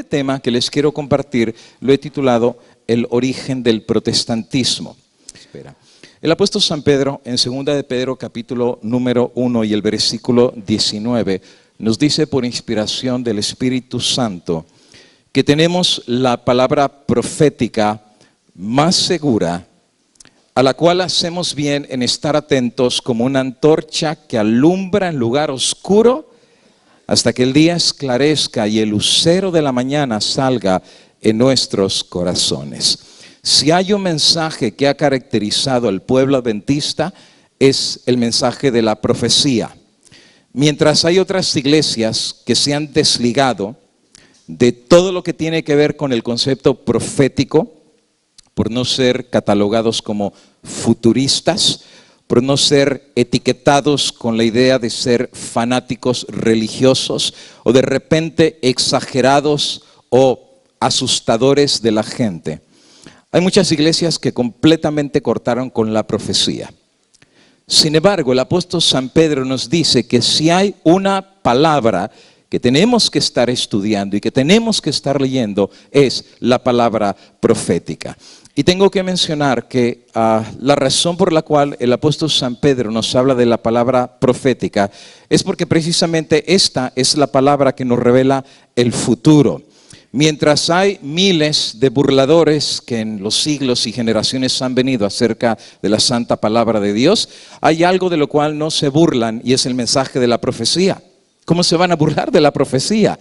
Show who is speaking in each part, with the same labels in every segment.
Speaker 1: tema que les quiero compartir lo he titulado El origen del protestantismo. El apóstol San Pedro, en 2 de Pedro, capítulo número 1 y el versículo 19, nos dice por inspiración del Espíritu Santo que tenemos la palabra profética más segura, a la cual hacemos bien en estar atentos como una antorcha que alumbra en lugar oscuro hasta que el día esclarezca y el lucero de la mañana salga en nuestros corazones. Si hay un mensaje que ha caracterizado al pueblo adventista, es el mensaje de la profecía. Mientras hay otras iglesias que se han desligado de todo lo que tiene que ver con el concepto profético, por no ser catalogados como futuristas, por no ser etiquetados con la idea de ser fanáticos religiosos o de repente exagerados o asustadores de la gente. Hay muchas iglesias que completamente cortaron con la profecía. Sin embargo, el apóstol San Pedro nos dice que si hay una palabra que tenemos que estar estudiando y que tenemos que estar leyendo, es la palabra profética. Y tengo que mencionar que la razón por la cual el apóstol San Pedro nos habla de la palabra profética es porque precisamente esta es la palabra que nos revela el futuro. Mientras hay miles de burladores que en los siglos y generaciones han venido acerca de la santa palabra de Dios, hay algo de lo cual no se burlan y es el mensaje de la profecía. ¿Cómo se van a burlar de la profecía?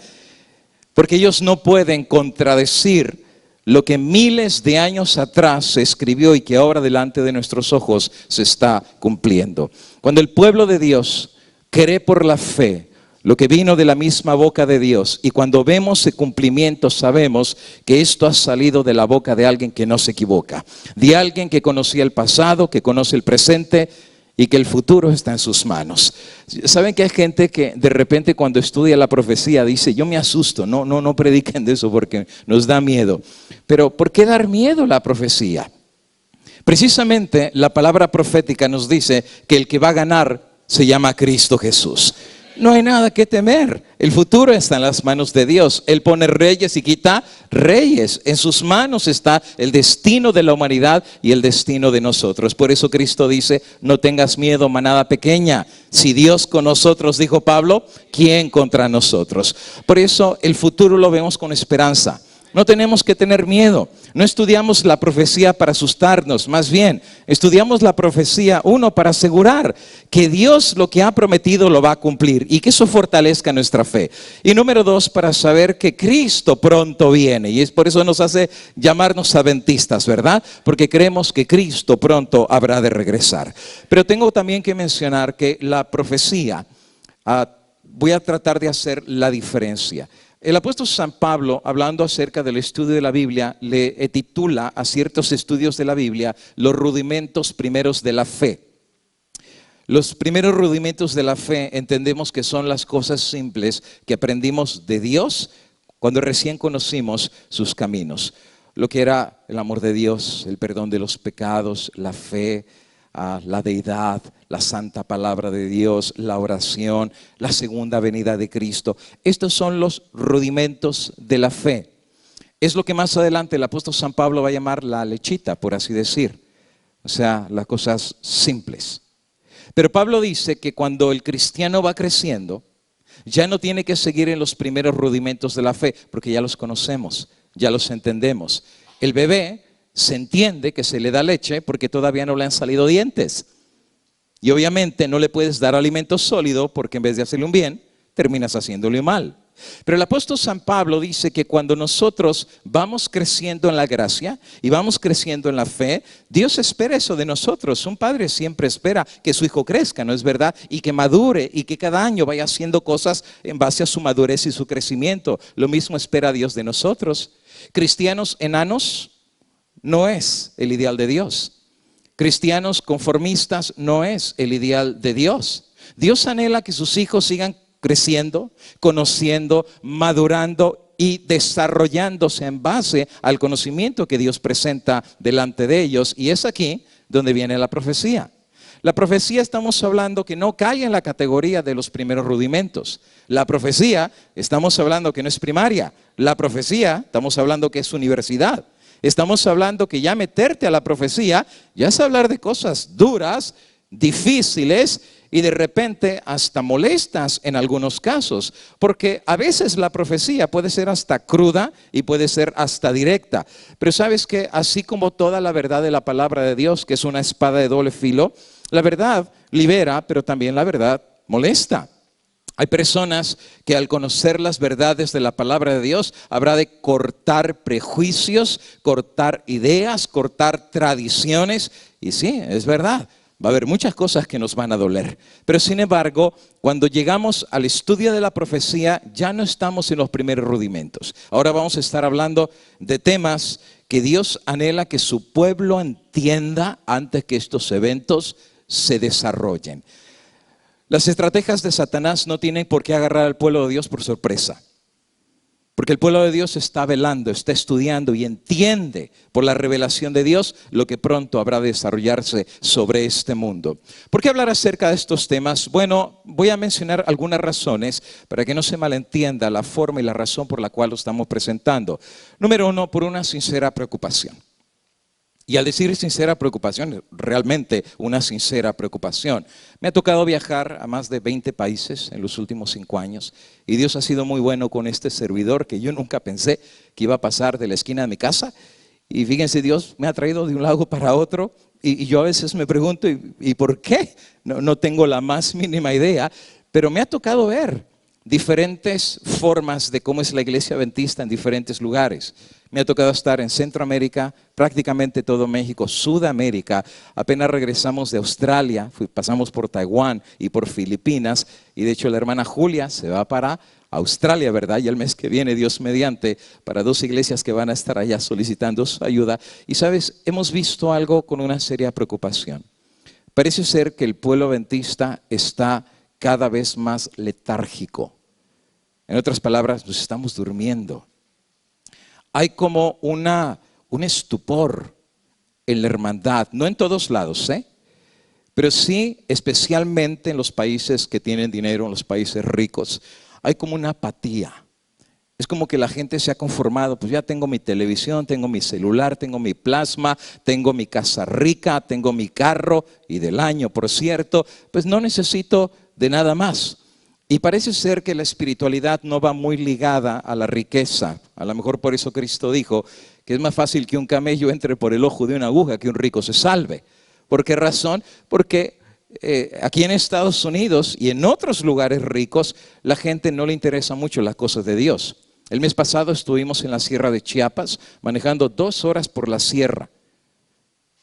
Speaker 1: Porque ellos no pueden contradecir lo que miles de años atrás se escribió y que ahora delante de nuestros ojos se está cumpliendo. Cuando el pueblo de Dios cree por la fe lo que vino de la misma boca de Dios, y cuando vemos el cumplimiento sabemos que esto ha salido de la boca de alguien que no se equivoca, de alguien que conocía el pasado, que conoce el presente y que el futuro está en sus manos. ¿Saben que hay gente que de repente cuando estudia la profecía dice, yo me asusto, no prediquen de eso porque nos da miedo? Pero ¿por qué dar miedo a la profecía? Precisamente la palabra profética nos dice que el que va a ganar se llama Cristo Jesús. No hay nada que temer, el futuro está en las manos de Dios. Él pone reyes y quita reyes. En sus manos está el destino de la humanidad y el destino de nosotros. Por eso Cristo dice, no tengas miedo, manada pequeña. Si Dios con nosotros, dijo Pablo, ¿quién contra nosotros? Por eso el futuro lo vemos con esperanza. No tenemos que tener miedo. No estudiamos la profecía para asustarnos, más bien estudiamos la profecía, uno, para asegurar que Dios lo que ha prometido lo va a cumplir y que eso fortalezca nuestra fe. Y número dos, para saber que Cristo pronto viene, y es por eso nos hace llamarnos adventistas, ¿verdad? Porque creemos que Cristo pronto habrá de regresar. Pero tengo también que mencionar que la profecía, voy a tratar de hacer la diferencia. El apóstol San Pablo, hablando acerca del estudio de la Biblia, le titula a ciertos estudios de la Biblia los rudimentos primeros de la fe. Los primeros rudimentos de la fe entendemos que son las cosas simples que aprendimos de Dios cuando recién conocimos sus caminos. Lo que era el amor de Dios, el perdón de los pecados, la fe, la deidad, la santa palabra de Dios, la oración, la segunda venida de Cristo. Estos son los rudimentos de la fe. Es lo que más adelante el apóstol San Pablo va a llamar la lechita, por así decir. O sea, las cosas simples. Pero Pablo dice que cuando el cristiano va creciendo, ya no tiene que seguir en los primeros rudimentos de la fe, porque ya los conocemos, ya los entendemos. El bebé se entiende que se le da leche porque todavía no le han salido dientes. Y obviamente no le puedes dar alimento sólido porque en vez de hacerle un bien, terminas haciéndole un mal. Pero el apóstol San Pablo dice que cuando nosotros vamos creciendo en la gracia y vamos creciendo en la fe, Dios espera eso de nosotros. Un padre siempre espera que su hijo crezca, ¿no es verdad? Y que madure y que cada año vaya haciendo cosas en base a su madurez y su crecimiento. Lo mismo espera Dios de nosotros. Cristianos enanos no es el ideal de Dios. Cristianos conformistas no es el ideal de Dios. Dios anhela que sus hijos sigan creciendo, conociendo, madurando y desarrollándose en base al conocimiento que Dios presenta delante de ellos. Y es aquí donde viene la profecía. La profecía estamos hablando que no cae en la categoría de los primeros rudimentos. La profecía estamos hablando que no es primaria. La profecía estamos hablando que es universidad. Estamos hablando que ya meterte a la profecía ya es hablar de cosas duras, difíciles y de repente hasta molestas en algunos casos, porque a veces la profecía puede ser hasta cruda y puede ser hasta directa, pero sabes que así como toda la verdad de la palabra de Dios, que es una espada de doble filo, la verdad libera, pero también la verdad molesta. Hay personas que al conocer las verdades de la palabra de Dios habrá de cortar prejuicios, cortar ideas, cortar tradiciones, y sí, es verdad. Va a haber muchas cosas que nos van a doler. Pero sin embargo, cuando llegamos al estudio de la profecía, ya no estamos en los primeros rudimentos. Ahora vamos a estar hablando de temas que Dios anhela que su pueblo entienda antes que estos eventos se desarrollen. Las estrategias de Satanás no tienen por qué agarrar al pueblo de Dios por sorpresa. Porque el pueblo de Dios está velando, está estudiando y entiende por la revelación de Dios lo que pronto habrá de desarrollarse sobre este mundo. ¿Por qué hablar acerca de estos temas? Bueno, voy a mencionar algunas razones para que no se malentienda la forma y la razón por la cual lo estamos presentando. Número uno, por una sincera preocupación. Y al decir sincera preocupación, realmente una sincera preocupación. Me ha tocado viajar a más de 20 países en los últimos 5 años y Dios ha sido muy bueno con este servidor que yo nunca pensé que iba a pasar de la esquina de mi casa. Y fíjense, Dios me ha traído de un lado para otro y yo a veces me pregunto, ¿y por qué? No tengo la más mínima idea, pero me ha tocado ver diferentes formas de cómo es la iglesia adventista en diferentes lugares. Me ha tocado estar en Centroamérica, prácticamente todo México, Sudamérica. Apenas regresamos de Australia, pasamos por Taiwán y por Filipinas. Y de hecho la hermana Julia se va para Australia, ¿verdad? Y el mes que viene, Dios mediante, para 2 iglesias que van a estar allá solicitando su ayuda. Y sabes, hemos visto algo con una seria preocupación. Parece ser que el pueblo adventista está cada vez más letárgico. En otras palabras, nos estamos durmiendo. Hay como un estupor en la hermandad, no en todos lados, pero sí especialmente en los países que tienen dinero, en los países ricos. Hay como una apatía. Es como que la gente se ha conformado, pues ya tengo mi televisión, tengo mi celular, tengo mi plasma, tengo mi casa rica, tengo mi carro y del año, por cierto, pues no necesito de nada más. Y parece ser que la espiritualidad no va muy ligada a la riqueza. A lo mejor por eso Cristo dijo que es más fácil que un camello entre por el ojo de una aguja que un rico se salve. ¿Por qué razón? Porque aquí en Estados Unidos y en otros lugares ricos, la gente no le interesa mucho las cosas de Dios. El mes pasado estuvimos en la sierra de Chiapas, manejando 2 horas por la sierra.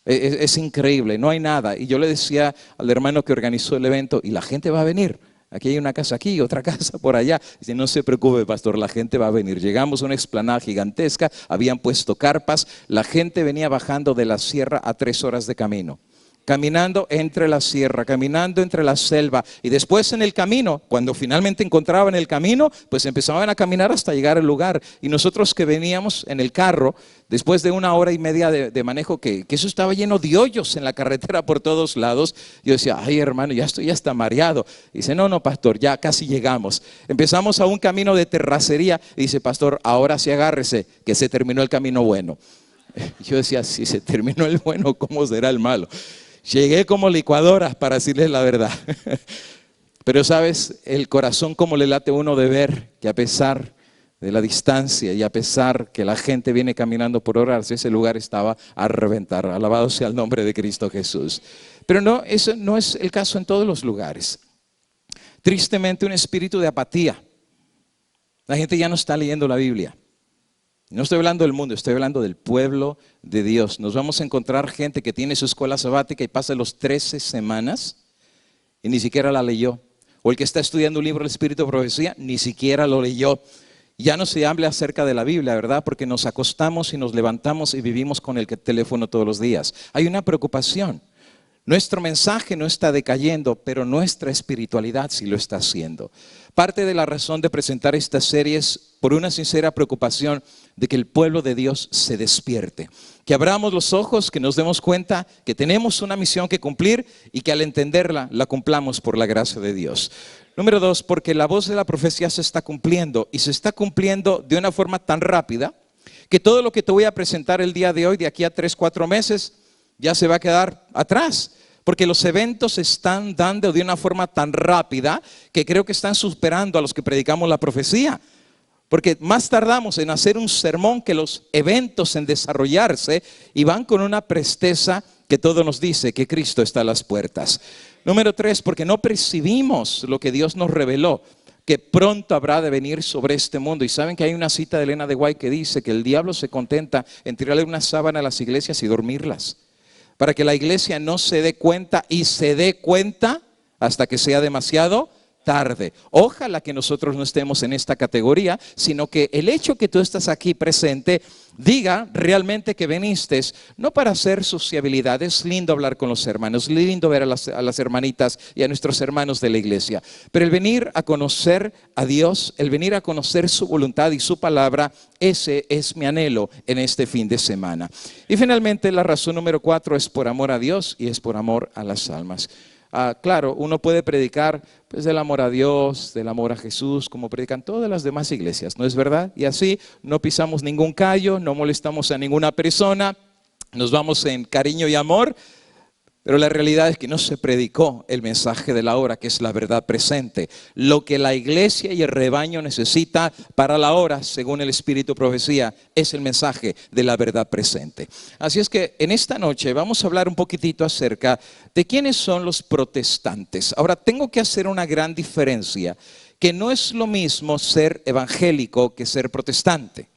Speaker 1: Es increíble, no hay nada. Y yo le decía al hermano que organizó el evento, y la gente va a venir. Aquí hay una casa aquí, otra casa por allá. Dice, no se preocupe, pastor, la gente va a venir. Llegamos a una explanada gigantesca, habían puesto carpas, la gente venía bajando de la sierra a 3 horas de camino. Caminando entre la sierra, caminando entre la selva. Y después en el camino, cuando finalmente encontraban el camino, pues empezaban a caminar hasta llegar al lugar. Y nosotros que veníamos en el carro, después de 1 hora y media de manejo, que eso estaba lleno de hoyos en la carretera por todos lados, yo decía, ay hermano, ya estoy hasta mareado. Y dice, no, pastor, ya casi llegamos. Empezamos a un camino de terracería. Y dice, pastor, ahora sí agárrese, que se terminó el camino bueno. Yo decía, si se terminó el bueno, ¿cómo será el malo? Llegué como licuadora, para decirles la verdad. Pero sabes, el corazón como le late a uno de ver que a pesar de la distancia y a pesar que la gente viene caminando por horas, ese lugar estaba a reventar. Alabado sea el nombre de Cristo Jesús. Pero no, eso no es el caso en todos los lugares. Tristemente, un espíritu de apatía. La gente ya no está leyendo la Biblia. No estoy hablando del mundo, estoy hablando del pueblo de Dios. Nos vamos a encontrar gente que tiene su escuela sabática y pasa los 13 semanas y ni siquiera la leyó. O el que está estudiando un libro del Espíritu de Profecía, ni siquiera lo leyó. Ya no se habla acerca de la Biblia, ¿verdad? Porque nos acostamos y nos levantamos y vivimos con el teléfono todos los días. Hay una preocupación. Nuestro mensaje no está decayendo, pero nuestra espiritualidad sí lo está haciendo. Parte de la razón de presentar esta serie es por una sincera preocupación de que el pueblo de Dios se despierte. Que abramos los ojos, que nos demos cuenta que tenemos una misión que cumplir y que al entenderla, la cumplamos por la gracia de Dios. Número 2, porque la voz de la profecía se está cumpliendo y se está cumpliendo de una forma tan rápida que todo lo que te voy a presentar el día de hoy, de aquí a 3, 4 meses, ya se va a quedar atrás. Porque los eventos se están dando de una forma tan rápida que creo que están superando a los que predicamos la profecía. Porque más tardamos en hacer un sermón que los eventos en desarrollarse y van con una presteza que todo nos dice que Cristo está a las puertas. Número 3, porque no percibimos lo que Dios nos reveló, que pronto habrá de venir sobre este mundo. Y saben que hay una cita de Elena de White que dice que el diablo se contenta en tirarle una sábana a las iglesias y dormirlas, para que la iglesia no se dé cuenta y se dé cuenta hasta que sea demasiado tarde. Ojalá que nosotros no estemos en esta categoría, sino que el hecho que tú estás aquí presente diga realmente que viniste no para hacer sociabilidad. Es lindo hablar con los hermanos, lindo ver a las hermanitas y a nuestros hermanos de la iglesia, pero el venir a conocer a Dios, el venir a conocer su voluntad y su palabra, ese es mi anhelo en este fin de semana. Y finalmente la razón número 4 es por amor a Dios y es por amor a las almas. Claro, uno puede predicar pues, del amor a Dios, del amor a Jesús, como predican todas las demás iglesias, ¿no es verdad? Y así no pisamos ningún callo, no molestamos a ninguna persona, nos vamos en cariño y amor. Pero la realidad es que no se predicó el mensaje de la hora, que es la verdad presente. Lo que la iglesia y el rebaño necesita para la hora, según el Espíritu Profecía, es el mensaje de la verdad presente. Así es que en esta noche vamos a hablar un poquitito acerca de quiénes son los protestantes. Ahora, tengo que hacer una gran diferencia, que no es lo mismo ser evangélico que ser protestante.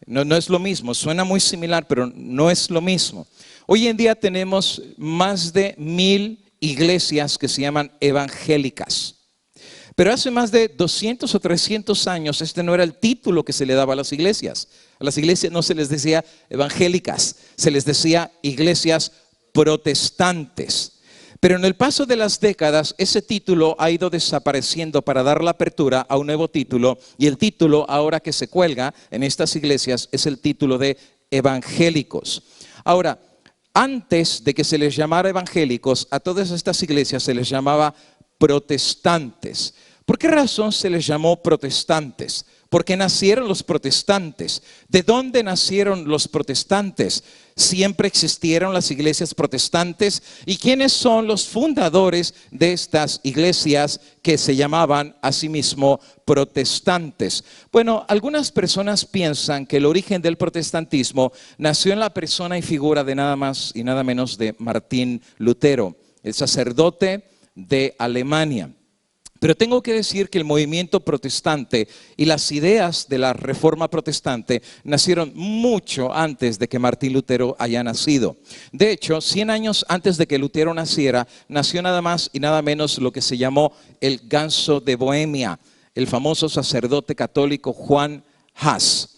Speaker 1: No es lo mismo, suena muy similar, pero no es lo mismo. Hoy en día tenemos más de 1000 iglesias que se llaman evangélicas. Pero hace más de 200 o 300 años este no era el título que se le daba a las iglesias. A las iglesias no se les decía evangélicas, se les decía iglesias protestantes. Pero en el paso de las décadas ese título ha ido desapareciendo para dar la apertura a un nuevo título. Y el título ahora que se cuelga en estas iglesias es el título de evangélicos. Ahora, antes de que se les llamara evangélicos, a todas estas iglesias se les llamaba protestantes. ¿Por qué razón se les llamó protestantes? Porque nacieron los protestantes. ¿De dónde nacieron los protestantes? Siempre existieron las iglesias protestantes. ¿Y quiénes son los fundadores de estas iglesias que se llamaban a sí mismo protestantes? Bueno, algunas personas piensan que el origen del protestantismo nació en la persona y figura de nada más y nada menos de Martín Lutero, el sacerdote de Alemania. Pero tengo que decir que el movimiento protestante y las ideas de la reforma protestante nacieron mucho antes de que Martín Lutero haya nacido. De hecho, 100 años antes de que Lutero naciera, nació nada más y nada menos lo que se llamó el Ganso de Bohemia, el famoso sacerdote católico Juan Hus.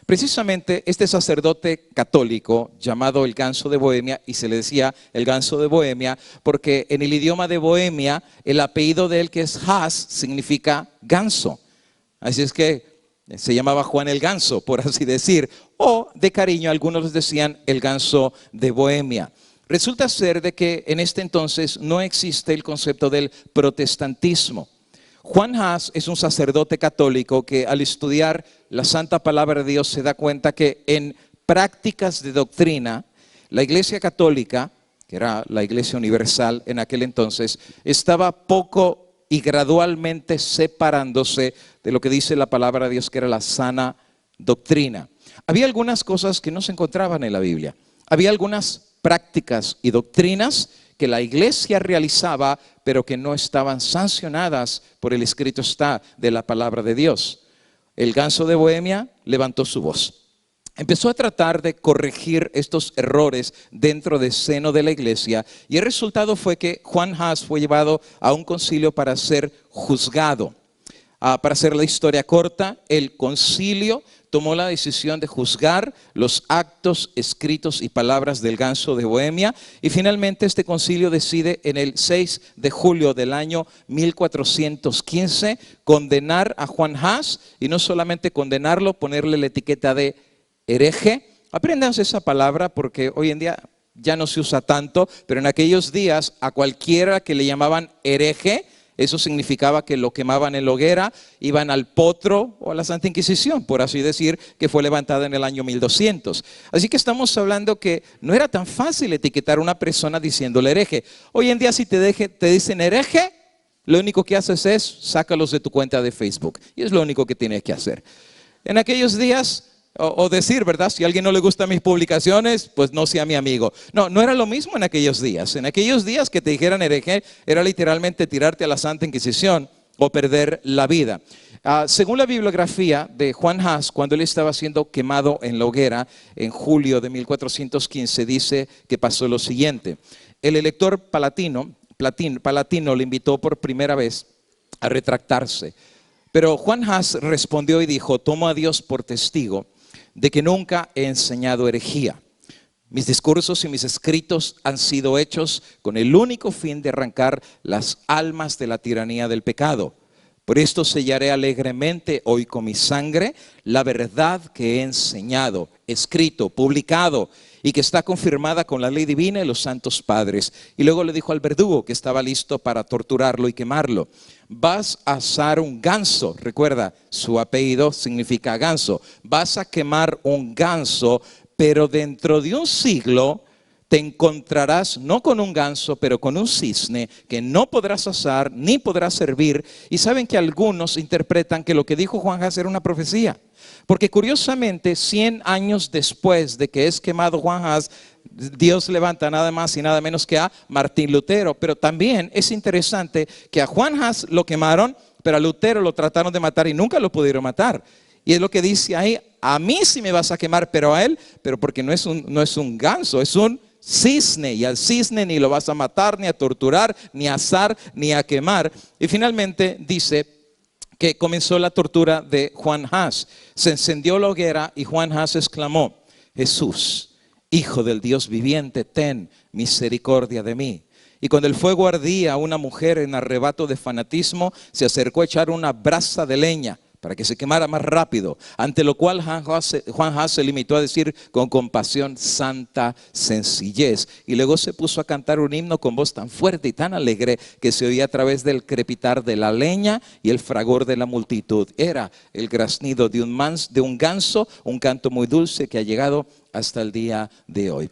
Speaker 1: Precisamente este sacerdote católico llamado el Ganso de Bohemia, y se le decía el Ganso de Bohemia porque en el idioma de Bohemia el apellido de él, que es Hus, significa ganso. Así es que se llamaba Juan el Ganso, por así decir, o de cariño algunos les decían el Ganso de Bohemia. Resulta ser de que en este entonces no existe el concepto del protestantismo. Juan Hus es un sacerdote católico que al estudiar la Santa Palabra de Dios se da cuenta que en prácticas de doctrina, la Iglesia Católica, que era la Iglesia Universal en aquel entonces, estaba poco y gradualmente separándose de lo que dice la Palabra de Dios, que era la sana doctrina. Había algunas cosas que no se encontraban en la Biblia. Había algunas prácticas y doctrinas que la iglesia realizaba, pero que no estaban sancionadas por el escrito está de la palabra de Dios. El Ganso de Bohemia levantó su voz. Empezó a tratar de corregir estos errores dentro del seno de la iglesia y el resultado fue que Juan Hus fue llevado a un concilio para ser juzgado. Para hacer la historia corta, el concilio tomó la decisión de juzgar los actos, escritos y palabras del Ganso de Bohemia, y finalmente este concilio decide en el 6 de julio del año 1415 condenar a Juan Hus, y no solamente condenarlo, ponerle la etiqueta de hereje. Aprendan esa palabra porque hoy en día ya no se usa tanto, pero en aquellos días a cualquiera que le llamaban hereje, eso significaba que lo quemaban en la hoguera, iban al potro o a la Santa Inquisición, por así decir, que fue levantada en el año 1200. Así que estamos hablando que no era tan fácil etiquetar a una persona diciéndole hereje. Hoy en día si te dicen hereje, lo único que haces es sácalos de tu cuenta de Facebook. Y es lo único que tienes que hacer. En aquellos días, o decir, ¿verdad? Si a alguien no le gustan mis publicaciones, pues no sea mi amigo. No, no era lo mismo en aquellos días. En aquellos días que te dijeran hereje, era literalmente tirarte a la Santa Inquisición o perder la vida. Según la bibliografía de Juan Hus, cuando él estaba siendo quemado en la hoguera en julio de 1415, dice que pasó lo siguiente. El elector palatino le invitó por primera vez a retractarse. Pero Juan Hus respondió y dijo: tomo a Dios por testigo de que nunca he enseñado herejía. Mis discursos y mis escritos han sido hechos con el único fin de arrancar las almas de la tiranía del pecado. Por esto sellaré alegremente hoy con mi sangre la verdad que he enseñado, escrito, publicado, y que está confirmada con la ley divina y los santos padres. Y luego le dijo al verdugo que estaba listo para torturarlo y quemarlo: vas a asar un ganso. Recuerda, su apellido significa ganso. Vas a quemar un ganso, pero dentro de un siglo te encontrarás no con un ganso, pero con un cisne que no podrás asar ni podrás servir. Y saben que algunos interpretan que lo que dijo Juan Hus era una profecía. Porque curiosamente, 100 años después de que es quemado Juan Hus, Dios levanta nada más y nada menos que a Martín Lutero. Pero también es interesante que a Juan Hus lo quemaron, pero a Lutero lo trataron de matar y nunca lo pudieron matar. Y es lo que dice ahí: a mí sí me vas a quemar, pero a él, pero porque no es un ganso, es un cisne, y al cisne ni lo vas a matar, ni a torturar, ni a asar, ni a quemar. Y finalmente dice que comenzó la tortura de Juan Hus. Se encendió la hoguera y Juan Hus exclamó: Jesús, Hijo del Dios viviente, ten misericordia de mí. Y cuando el fuego ardía, una mujer en arrebato de fanatismo se acercó a echar una brasa de leña para que se quemara más rápido, ante lo cual Juan Hus se limitó a decir con compasión: santa sencillez. Y luego se puso a cantar un himno con voz tan fuerte y tan alegre que se oía a través del crepitar de la leña y el fragor de la multitud. Era el graznido de un ganso, un canto muy dulce que ha llegado hasta el día de hoy.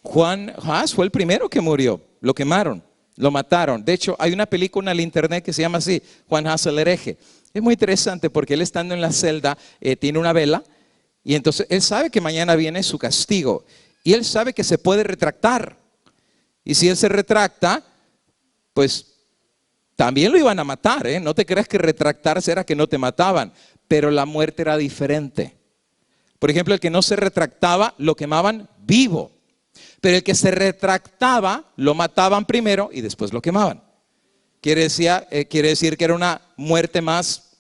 Speaker 1: Juan Hus fue el primero que murió, lo quemaron, lo mataron. De hecho, hay una película en el internet que se llama así, Juan Hus el hereje. Es muy interesante porque él, estando en la celda, tiene una vela, y entonces él sabe que mañana viene su castigo y él sabe que se puede retractar, y si él se retracta, pues también lo iban a matar, ¿eh? No te creas que retractarse era que no te mataban, pero la muerte era diferente. Por ejemplo, el que no se retractaba lo quemaban vivo, pero el que se retractaba lo mataban primero y después lo quemaban. Quiere decir que era una muerte más,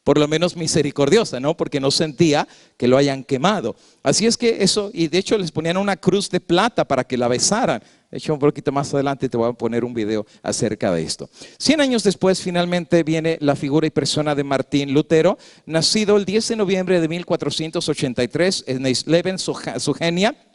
Speaker 1: por lo menos misericordiosa, ¿no? Porque no sentía que lo hayan quemado. Así es que eso, y de hecho les ponían una cruz de plata para que la besaran. De hecho, un poquito más adelante te voy a poner un video acerca de esto. 100 años después, finalmente viene la figura y persona de Martín Lutero, nacido el 10 de noviembre de 1483 en Eisleben, Sogenia.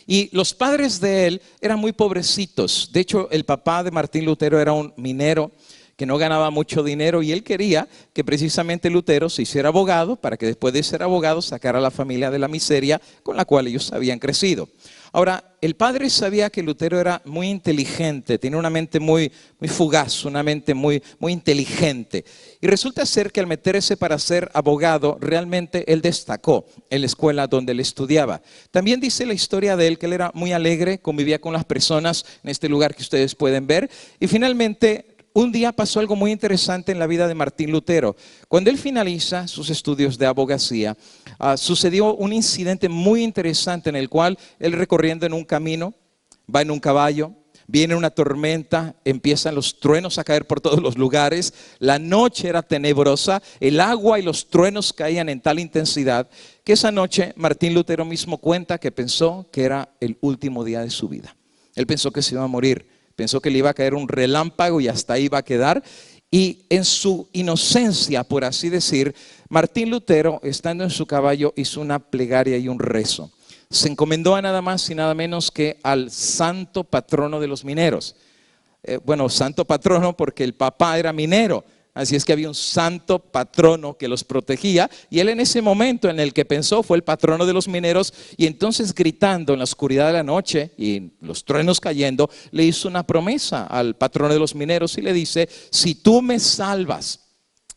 Speaker 1: Y los padres de él eran muy pobrecitos. De hecho, el papá de Martín Lutero era un minero que no ganaba mucho dinero, y él quería que precisamente Lutero se hiciera abogado para que después de ser abogado sacara a la familia de la miseria con la cual ellos habían crecido. Ahora, el padre sabía que Lutero era muy inteligente, tenía una mente muy fugaz, una mente muy inteligente. Y resulta ser que al meterse para ser abogado, realmente él destacó en la escuela donde él estudiaba. También dice la historia de él que él era muy alegre, convivía con las personas en este lugar que ustedes pueden ver. Y finalmente, un día pasó algo muy interesante en la vida de Martín Lutero. Cuando él finaliza sus estudios de abogacía, sucedió un incidente muy interesante en el cual él, recorriendo en un camino, va en un caballo, Viene una tormenta, empiezan los truenos a caer por todos los lugares, la noche era tenebrosa, el agua y los truenos caían en tal intensidad que esa noche Martín Lutero mismo cuenta que pensó que era el último día de su vida. Él pensó que se iba a morir, pensó que le iba a caer un relámpago y hasta ahí iba a quedar. Y en su inocencia, por así decir, Martín Lutero, estando en su caballo, hizo una plegaria y un rezo. Se encomendó a nada más y nada menos que al santo patrono de los mineros. Bueno, santo patrono porque el papá era minero. Así es que había un santo patrono que los protegía, y él en ese momento en el que pensó fue el patrono de los mineros, y entonces gritando en la oscuridad de la noche y los truenos cayendo, le hizo una promesa al patrono de los mineros y le dice: si tú me salvas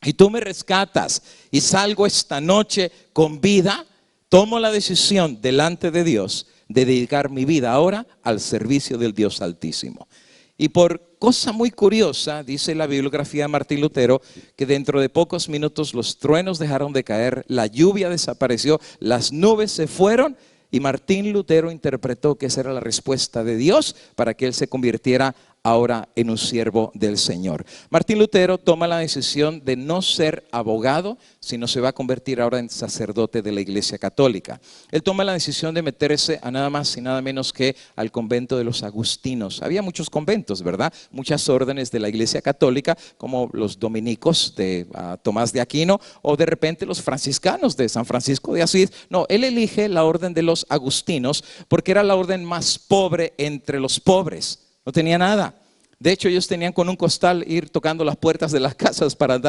Speaker 1: y tú me rescatas y salgo esta noche con vida, tomo la decisión delante de Dios de dedicar mi vida ahora al servicio del Dios Altísimo. Y por cosa muy curiosa, dice la bibliografía de Martín Lutero, que dentro de pocos minutos los truenos dejaron de caer, la lluvia desapareció, las nubes se fueron, y Martín Lutero interpretó que esa era la respuesta de Dios para que él se convirtiera ahora en un siervo del Señor. Martín Lutero toma la decisión de no ser abogado, sino se va a convertir ahora en sacerdote de la Iglesia Católica. Él toma la decisión de meterse a nada más y nada menos que al convento de los agustinos. Había muchos conventos, ¿verdad? Muchas órdenes de la Iglesia Católica, como los dominicos de Tomás de Aquino, o de repente los franciscanos de San Francisco de Asís. No, él elige la orden de los agustinos porque era la orden más pobre entre los pobres. No tenía nada. De hecho, ellos tenían con un costal ir tocando las puertas de las casas para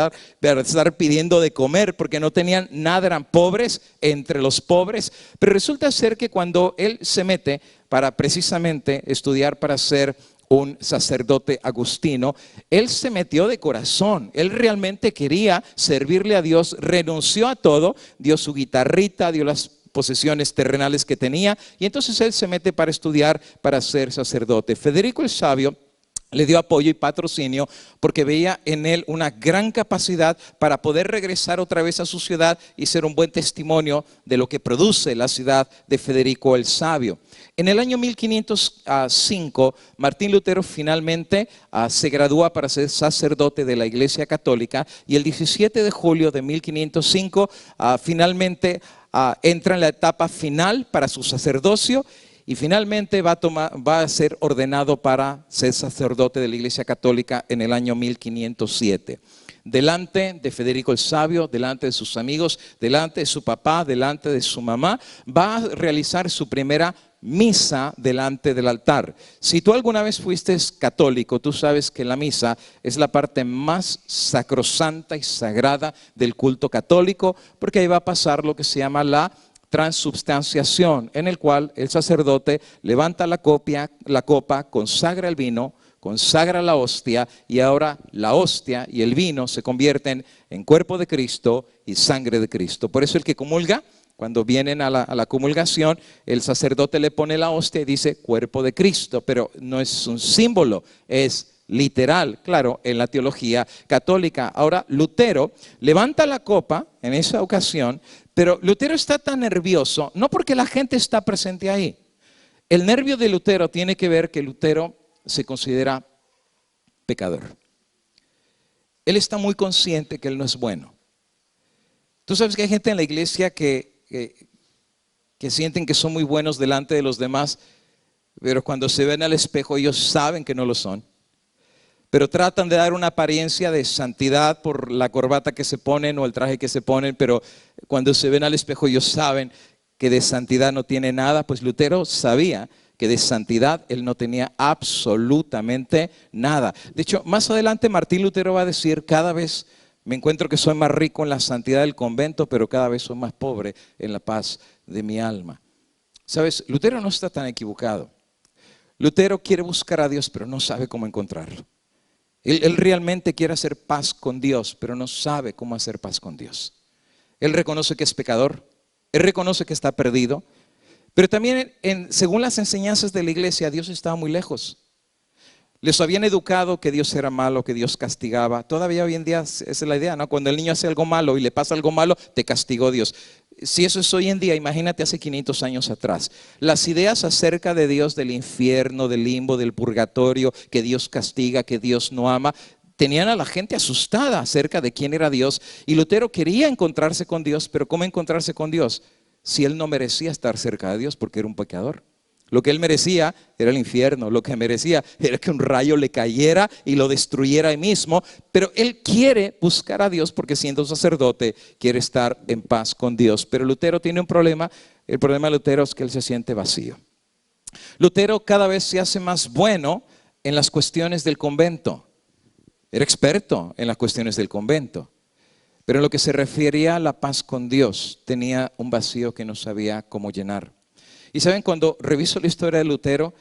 Speaker 1: estar pidiendo de comer, porque no tenían nada, eran pobres entre los pobres. Pero resulta ser que cuando él se mete para precisamente estudiar para ser un sacerdote agustino, él se metió de corazón. Él realmente quería servirle a Dios, renunció a todo, dio su guitarrita, dio las posesiones terrenales que tenía, y entonces él se mete para estudiar para ser sacerdote. Federico el Sabio le dio apoyo y patrocinio porque veía en él una gran capacidad para poder regresar otra vez a su ciudad y ser un buen testimonio de lo que produce la ciudad de Federico el Sabio. En el año 1505, Martín Lutero finalmente se gradúa para ser sacerdote de la Iglesia Católica, y el 17 de julio de 1505 finalmente entra en la etapa final para su sacerdocio, y finalmente va a ser ordenado para ser sacerdote de la Iglesia Católica en el año 1507. Delante de Federico el Sabio, delante de sus amigos, delante de su papá, delante de su mamá, va a realizar su primera misa delante del altar. Si tú alguna vez fuiste católico, tú sabes que la misa es la parte más sacrosanta y sagrada del culto católico, porque ahí va a pasar lo que se llama la transubstanciación, en el cual el sacerdote levanta la copa, consagra el vino, consagra la hostia, y ahora la hostia y el vino se convierten en cuerpo de Cristo y sangre de Cristo. Por eso el que comulga, cuando vienen a la comulgación, el sacerdote le pone la hostia y dice cuerpo de Cristo, pero no es un símbolo, es literal, claro, en la teología católica. Ahora Lutero levanta la copa en esa ocasión, pero Lutero está tan nervioso, no porque la gente está presente ahí. El nervio de Lutero tiene que ver que Lutero se considera pecador. Él está muy consciente que él no es bueno. Tú sabes que hay gente en la iglesia que sienten que son muy buenos delante de los demás, pero cuando se ven al espejo ellos saben que no lo son. Pero tratan de dar una apariencia de santidad por la corbata que se ponen o el traje que se ponen, pero cuando se ven al espejo ellos saben que de santidad no tiene nada. Pues Lutero sabía que de santidad él no tenía absolutamente nada. De hecho, más adelante Martín Lutero va a decir: cada vez me encuentro que soy más rico en la santidad del convento, pero cada vez soy más pobre en la paz de mi alma. ¿Sabes? Lutero no está tan equivocado. Lutero quiere buscar a Dios, pero no sabe cómo encontrarlo. Él realmente quiere hacer paz con Dios, pero no sabe cómo hacer paz con Dios. Él reconoce que es pecador, él reconoce que está perdido, pero también según las enseñanzas de la iglesia, Dios estaba muy lejos. Les habían educado que Dios era malo, que Dios castigaba. Todavía hoy en día esa es la idea, ¿no? Cuando el niño hace algo malo y le pasa algo malo, te castigó Dios. Si eso es hoy en día, imagínate hace 500 años atrás. Las ideas acerca de Dios, del infierno, del limbo, del purgatorio, que Dios castiga, que Dios no ama, tenían a la gente asustada acerca de quién era Dios. Y Lutero quería encontrarse con Dios, pero ¿cómo encontrarse con Dios? Si él no merecía estar cerca de Dios porque era un pecador. Lo que él merecía era el infierno, lo que merecía era que un rayo le cayera y lo destruyera ahí mismo, pero él quiere buscar a Dios porque siendo sacerdote quiere estar en paz con Dios. Pero Lutero tiene un problema, el problema de Lutero es que él se siente vacío. Lutero cada vez se hace más bueno en las cuestiones del convento, era experto en las cuestiones del convento, pero en lo que se refería a la paz con Dios tenía un vacío que no sabía cómo llenar. Y saben, cuando reviso la historia de Lutero,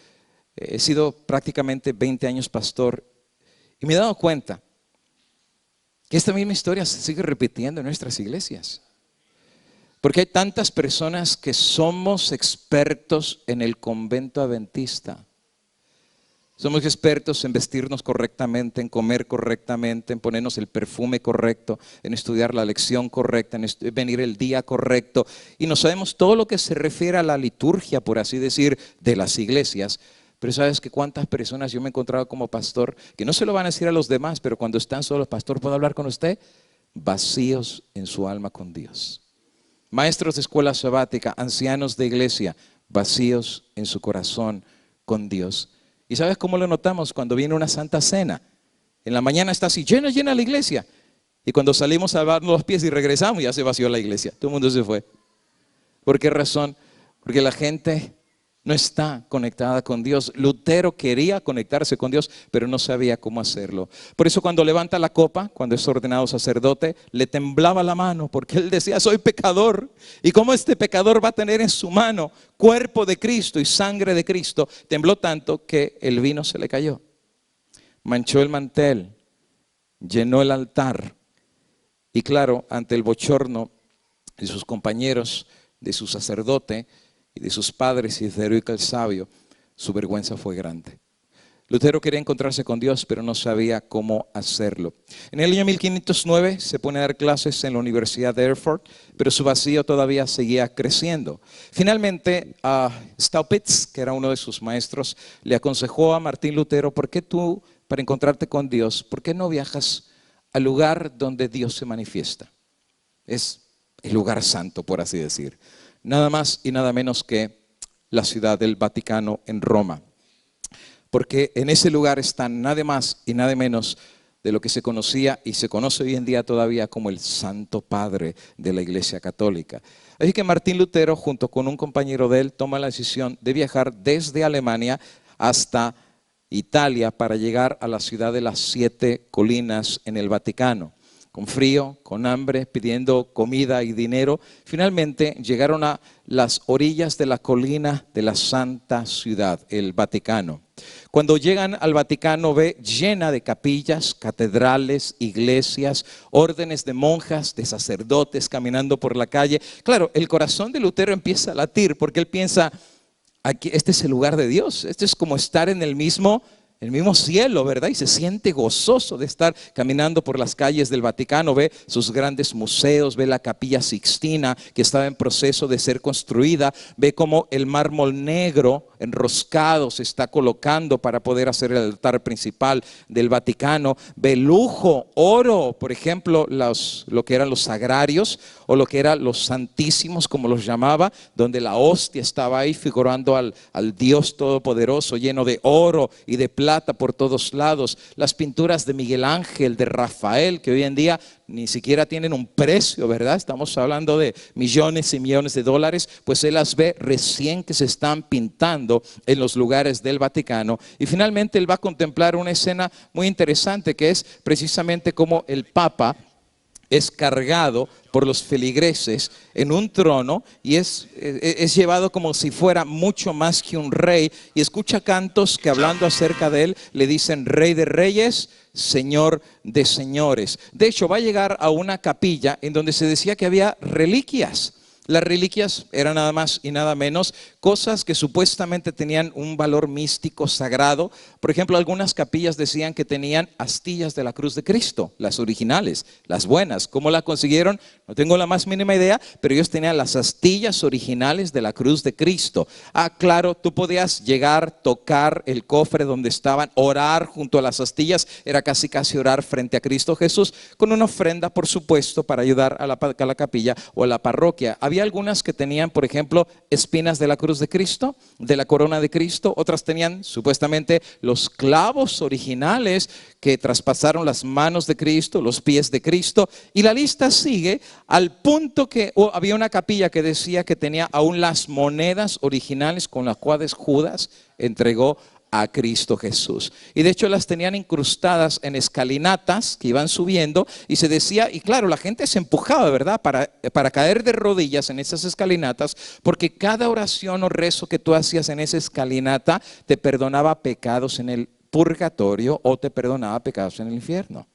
Speaker 1: he sido prácticamente 20 años pastor y me he dado cuenta que esta misma historia se sigue repitiendo en nuestras iglesias. Porque hay tantas personas que somos expertos en el convento adventista. Somos expertos en vestirnos correctamente, en comer correctamente, en ponernos el perfume correcto, en estudiar la lección correcta, en venir el día correcto. Y no sabemos todo lo que se refiere a la liturgia, por así decir, de las iglesias. Pero sabes que cuántas personas yo me he encontrado como pastor, que no se lo van a decir a los demás, pero cuando están solos, pastor, ¿puedo hablar con usted? Vacíos en su alma con Dios. Maestros de escuela sabática, ancianos de iglesia, vacíos en su corazón con Dios. ¿Y sabes cómo lo notamos? Cuando viene una santa cena. En la mañana está así, llena la iglesia. Y cuando salimos a lavarnos los pies y regresamos, ya se vació la iglesia. Todo el mundo se fue. ¿Por qué razón? Porque la gente no está conectada con Dios. Lutero quería conectarse con Dios, pero no sabía cómo hacerlo. Por eso cuando levanta la copa, cuando es ordenado sacerdote, le temblaba la mano, porque él decía, soy pecador. ¿Y cómo este pecador va a tener en su mano cuerpo de Cristo y sangre de Cristo? Tembló tanto que el vino se le cayó. Manchó el mantel, llenó el altar. Y claro, ante el bochorno de sus compañeros, de su sacerdote, y de sus padres y de Federico el Sabio, su vergüenza fue grande. Lutero quería encontrarse con Dios, pero no sabía cómo hacerlo. En el año 1509 se pone a dar clases en la Universidad de Erfurt, pero su vacío todavía seguía creciendo. Finalmente, Staupitz, que era uno de sus maestros, le aconsejó a Martín Lutero, ¿por qué tú, para encontrarte con Dios, por qué no viajas al lugar donde Dios se manifiesta? Es el lugar santo, por así decir. Nada más y nada menos que la ciudad del Vaticano en Roma. Porque en ese lugar está nada más y nada menos de lo que se conocía y se conoce hoy en día todavía como el Santo Padre de la Iglesia Católica. Así que Martín Lutero, junto con un compañero de él, toma la decisión de viajar desde Alemania hasta Italia para llegar a la ciudad de las 7 colinas en el Vaticano. Con frío, con hambre, pidiendo comida y dinero, finalmente llegaron a las orillas de la colina de la Santa Ciudad, el Vaticano. Cuando llegan al Vaticano, ve llena de capillas, catedrales, iglesias, órdenes de monjas, de sacerdotes caminando por la calle. Claro, el corazón de Lutero empieza a latir porque él piensa, aquí, este es el lugar de Dios, este es como estar en el mismo cielo, ¿verdad? Y se siente gozoso de estar caminando por las calles del Vaticano. Ve sus grandes museos, ve la Capilla Sixtina que estaba en proceso de ser construida, ve cómo el mármol negro enroscado se está colocando para poder hacer el altar principal del Vaticano, ve lujo, oro, por ejemplo, lo que eran los sagrarios o lo que eran los santísimos, como los llamaba, donde la hostia estaba ahí figurando al Dios Todopoderoso, lleno de oro y de plata por todos lados. Las pinturas de Miguel Ángel, de Rafael, que hoy en día ni siquiera tienen un precio, ¿verdad? Estamos hablando de millones y millones de dólares, pues él las ve recién que se están pintando en los lugares del Vaticano. Y finalmente él va a contemplar una escena muy interesante, que es precisamente como el Papa es cargado por los feligreses en un trono y es llevado como si fuera mucho más que un rey, y escucha cantos que, hablando acerca de él, le dicen Rey de Reyes, Señor de Señores. De hecho, va a llegar a una capilla en donde se decía que había reliquias. Las reliquias eran nada más y nada menos cosas que supuestamente tenían un valor místico sagrado. Por ejemplo, algunas capillas decían que tenían astillas de la cruz de Cristo, las originales, las buenas. ¿Cómo la consiguieron? No tengo la más mínima idea, pero ellos tenían las astillas originales de la cruz de Cristo. Ah, claro, tú podías llegar, tocar el cofre donde estaban, orar junto a las astillas, era casi orar frente a Cristo Jesús, con una ofrenda, por supuesto, para ayudar a la capilla o a la parroquia. Había algunas que tenían, por ejemplo, espinas de la cruz de Cristo, de la corona de Cristo. Otras tenían supuestamente los clavos originales que traspasaron las manos de Cristo, los pies de Cristo. Y la lista sigue al punto que había una capilla que decía que tenía aún las monedas originales con las cuales Judas entregó a Cristo Jesús. Y de hecho las tenían incrustadas en escalinatas que iban subiendo, y se decía, y claro, la gente se empujaba, ¿verdad?, para caer de rodillas en esas escalinatas, porque cada oración o rezo que tú hacías en esa escalinata te perdonaba pecados en el purgatorio o te perdonaba pecados en el infierno.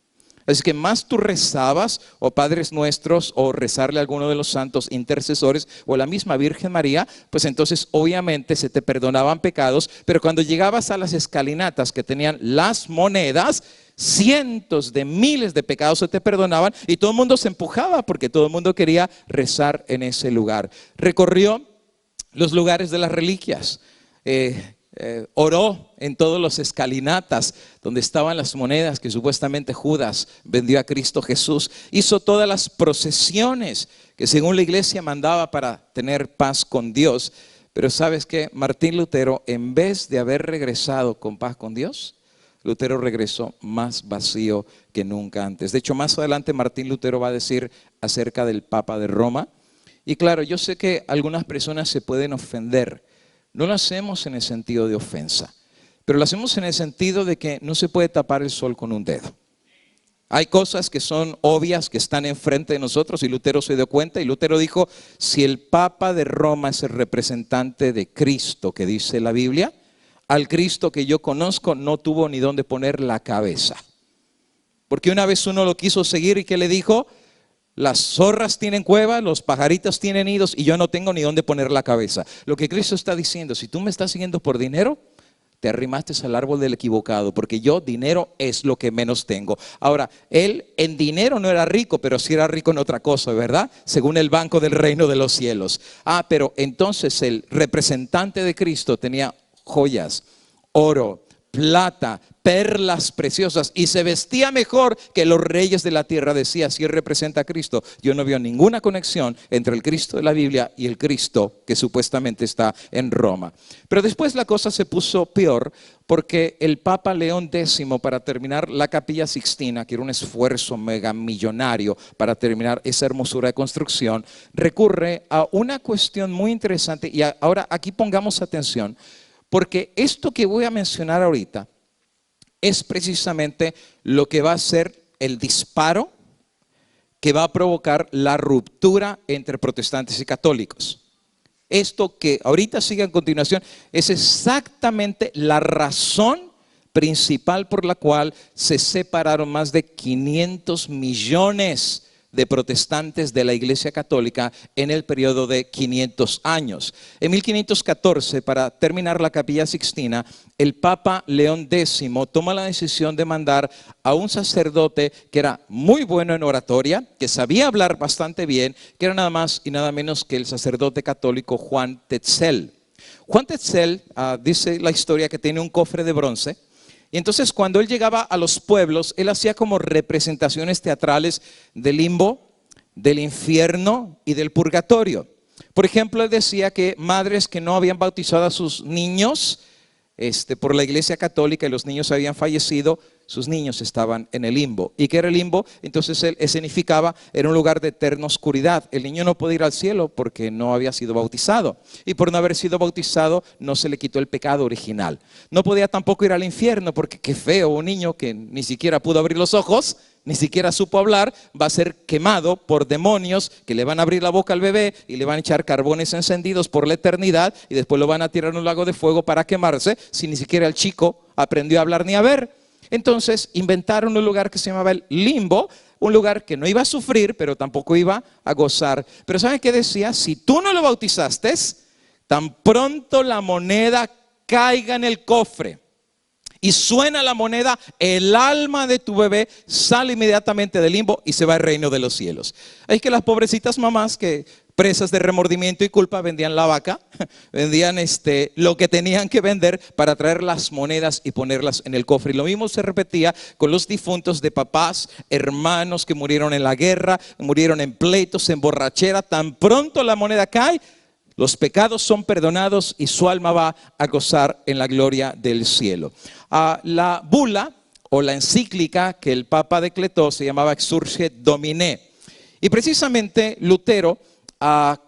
Speaker 1: Así que más tú rezabas, o Padres Nuestros, o rezarle a alguno de los santos intercesores, o a la misma Virgen María, pues entonces obviamente se te perdonaban pecados. Pero cuando llegabas a las escalinatas que tenían las monedas, cientos de miles de pecados se te perdonaban, y todo el mundo se empujaba porque todo el mundo quería rezar en ese lugar. Recorrió los lugares de las reliquias. Oró en todos los escalinatas donde estaban las monedas que supuestamente Judas vendió a Cristo Jesús. Hizo todas las procesiones que según la iglesia mandaba para tener paz con Dios. Pero ¿sabes qué? Martín Lutero, en vez de haber regresado con paz con Dios, Lutero regresó más vacío que nunca antes. De hecho, más adelante Martín Lutero va a decir acerca del Papa de Roma. Y claro, yo sé que algunas personas se pueden ofender. No lo hacemos en el sentido de ofensa, pero lo hacemos en el sentido de que no se puede tapar el sol con un dedo. Hay cosas que son obvias, que están enfrente de nosotros, y Lutero se dio cuenta, y Lutero dijo: si el Papa de Roma es el representante de Cristo que dice la Biblia, al Cristo que yo conozco no tuvo ni dónde poner la cabeza. Porque una vez uno lo quiso seguir, y ¿qué le dijo? Las zorras tienen cueva, los pajaritos tienen nidos, y yo no tengo ni dónde poner la cabeza. Lo que Cristo está diciendo: si tú me estás siguiendo por dinero, te arrimaste al árbol del equivocado, porque yo dinero es lo que menos tengo. Ahora, él en dinero no era rico, pero sí era rico en otra cosa, ¿verdad? Según el banco del reino de los cielos. Pero entonces el representante de Cristo tenía joyas, oro, plata, perlas preciosas, y se vestía mejor que los reyes de la tierra. Decía: si él representa a Cristo. Yo no veo ninguna conexión entre el Cristo de la Biblia y el Cristo que supuestamente está en Roma. Pero después la cosa se puso peor, porque el Papa León X, para terminar la Capilla Sixtina, que era un esfuerzo megamillonario para terminar esa hermosura de construcción, recurre a una cuestión muy interesante. Y ahora aquí pongamos atención, porque esto que voy a mencionar ahorita es precisamente lo que va a ser el disparo que va a provocar la ruptura entre protestantes y católicos. Esto que ahorita sigue a continuación es exactamente la razón principal por la cual se separaron más de 500 millones de protestantes de la Iglesia Católica en el periodo de 500 años. En 1514, para terminar la Capilla Sixtina, el Papa León X toma la decisión de mandar a un sacerdote que era muy bueno en oratoria, que sabía hablar bastante bien, que era nada más y nada menos que el sacerdote católico Juan Tetzel. Juan Tetzel, dice la historia, que tiene un cofre de bronce. Y entonces cuando él llegaba a los pueblos, él hacía como representaciones teatrales del limbo, del infierno y del purgatorio. Por ejemplo, él decía que madres que no habían bautizado a sus niños por la Iglesia Católica, y los niños habían fallecido, sus niños estaban en el limbo. ¿Y qué era el limbo? Entonces él escenificaba, era un lugar de eterna oscuridad. El niño no podía ir al cielo porque no había sido bautizado, y por no haber sido bautizado no se le quitó el pecado original. No podía tampoco ir al infierno, porque qué feo, un niño que ni siquiera pudo abrir los ojos, ni siquiera supo hablar, va a ser quemado por demonios que le van a abrir la boca al bebé y le van a echar carbones encendidos por la eternidad, y después lo van a tirar en un lago de fuego para quemarse, si ni siquiera el chico aprendió a hablar ni a ver. Entonces inventaron un lugar que se llamaba el limbo, un lugar que no iba a sufrir, pero tampoco iba a gozar. Pero ¿saben qué decía? Si tú no lo bautizaste, tan pronto la moneda caiga en el cofre y suena la moneda, el alma de tu bebé sale inmediatamente del limbo y se va al reino de los cielos. Es que las pobrecitas mamás que presas de remordimiento y culpa vendían la vaca, vendían lo que tenían que vender para traer las monedas y ponerlas en el cofre. Y lo mismo se repetía con los difuntos de papás, hermanos que murieron en la guerra, murieron en pleitos, en borrachera. Tan pronto la moneda cae, los pecados son perdonados y su alma va a gozar en la gloria del cielo. La bula o la encíclica que el Papa decretó se llamaba Exsurge Domine. Y precisamente Lutero,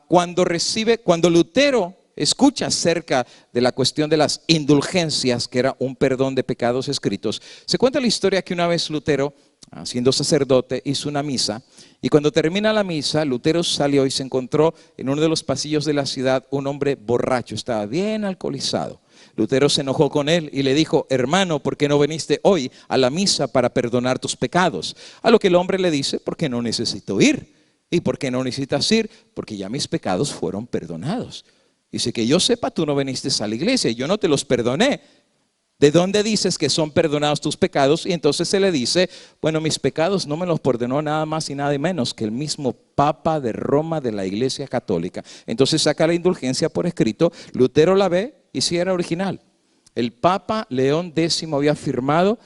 Speaker 1: cuando Lutero escucha acerca de la cuestión de las indulgencias, que era un perdón de pecados escritos, se cuenta la historia que una vez Lutero, siendo sacerdote, hizo una misa. Y cuando termina la misa, Lutero salió y se encontró en uno de los pasillos de la ciudad un hombre borracho, estaba bien alcoholizado. Lutero se enojó con él y le dijo: hermano, ¿por qué no viniste hoy a la misa para perdonar tus pecados? A lo que el hombre le dice: porque no necesito ir. ¿Y por qué no necesitas ir? Porque ya mis pecados fueron perdonados. Dice: que yo sepa, tú no viniste a la iglesia y yo no te los perdoné. ¿De dónde dices que son perdonados tus pecados? Y entonces se le dice: bueno, mis pecados no me los perdonó nada más y nada menos que el mismo Papa de Roma de la Iglesia Católica. Entonces saca la indulgencia por escrito. Lutero la ve y sí era original. El Papa León X había firmado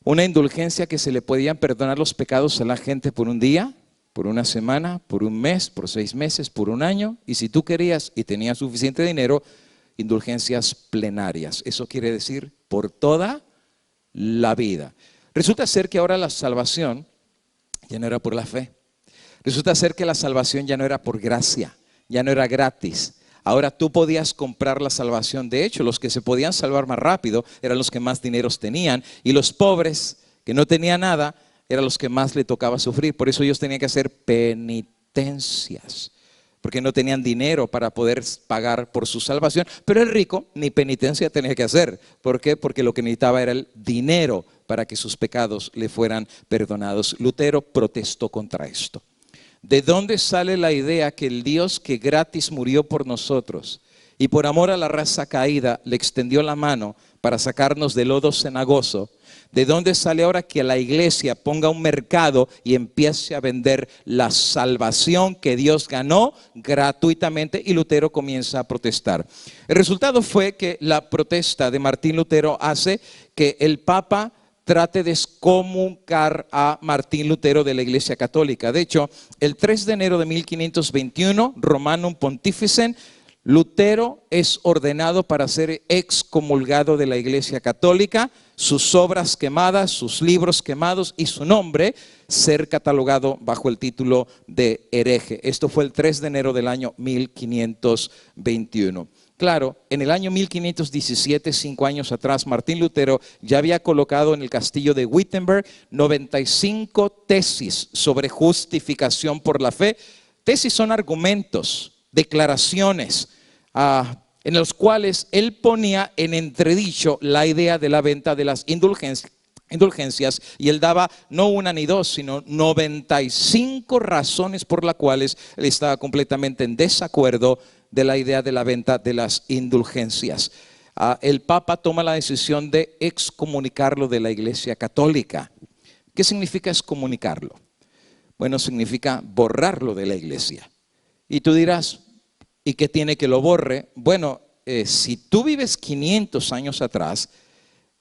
Speaker 1: una indulgencia que se le podían perdonar los pecados a la gente por un día, por una semana, por un mes, por 6 meses, por un año. Y si tú querías y tenías suficiente dinero, indulgencias plenarias. Eso quiere decir por toda la vida. Resulta ser que ahora la salvación ya no era por la fe. Resulta ser que la salvación ya no era por gracia, ya no era gratis. Ahora tú podías comprar la salvación. De hecho, los que se podían salvar más rápido eran los que más dineros tenían, y los pobres que no tenían nada eran los que más le tocaba sufrir. Por eso ellos tenían que hacer penitencias, porque no tenían dinero para poder pagar por su salvación. Pero el rico ni penitencia tenía que hacer. ¿Por qué? Porque lo que necesitaba era el dinero para que sus pecados le fueran perdonados. Lutero protestó contra esto. ¿De dónde sale la idea que el Dios que gratis murió por nosotros y por amor a la raza caída le extendió la mano para sacarnos del lodo cenagoso? ¿De dónde sale ahora que la iglesia ponga un mercado y empiece a vender la salvación que Dios ganó gratuitamente? Y Lutero comienza a protestar. El resultado fue que la protesta de Martín Lutero hace que el Papa trate de excomunicar a Martín Lutero de la Iglesia Católica. De hecho, el 3 de enero de 1521, Romanum Pontificem, Lutero es ordenado para ser excomulgado de la Iglesia Católica, sus obras quemadas, sus libros quemados y su nombre ser catalogado bajo el título de hereje. Esto fue el 3 de enero del año 1521. Claro, en el año 1517, 5 años atrás, Martín Lutero ya había colocado en el castillo de Wittenberg 95 tesis sobre justificación por la fe. Tesis son argumentos, declaraciones, en los cuales él ponía en entredicho la idea de la venta de las indulgencias, y él daba no una ni dos, sino 95 razones por las cuales él estaba completamente en desacuerdo de la idea de la venta de las indulgencias. El Papa toma la decisión de excomunicarlo de la Iglesia Católica. ¿Qué significa excomunicarlo? Bueno, significa borrarlo de la iglesia. Y tú dirás: ¿y qué tiene que lo borre? Bueno, si tú vives 500 años atrás,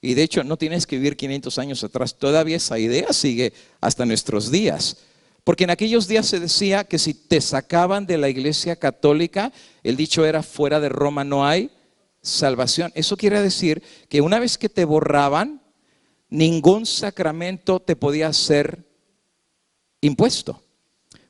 Speaker 1: y de hecho no tienes que vivir 500 años atrás, todavía esa idea sigue hasta nuestros días. Porque en aquellos días se decía que si te sacaban de la Iglesia Católica, el dicho era: fuera de Roma no hay salvación. Eso quiere decir que una vez que te borraban, ningún sacramento te podía ser impuesto.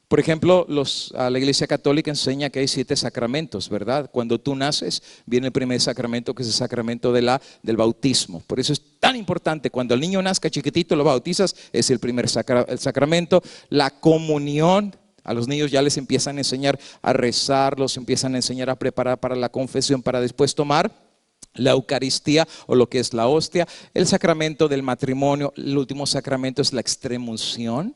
Speaker 1: Por ejemplo, la Iglesia Católica enseña que hay 7 sacramentos, ¿verdad? Cuando tú naces, viene el primer sacramento, que es el sacramento del bautismo. Por eso es tan importante: cuando el niño nazca chiquitito, lo bautizas, es el primer sacramento. La comunión, a los niños ya les empiezan a enseñar a rezar, los empiezan a enseñar a preparar para la confesión, para después tomar la Eucaristía, o lo que es la hostia. El sacramento del matrimonio, el último sacramento es la extremunción.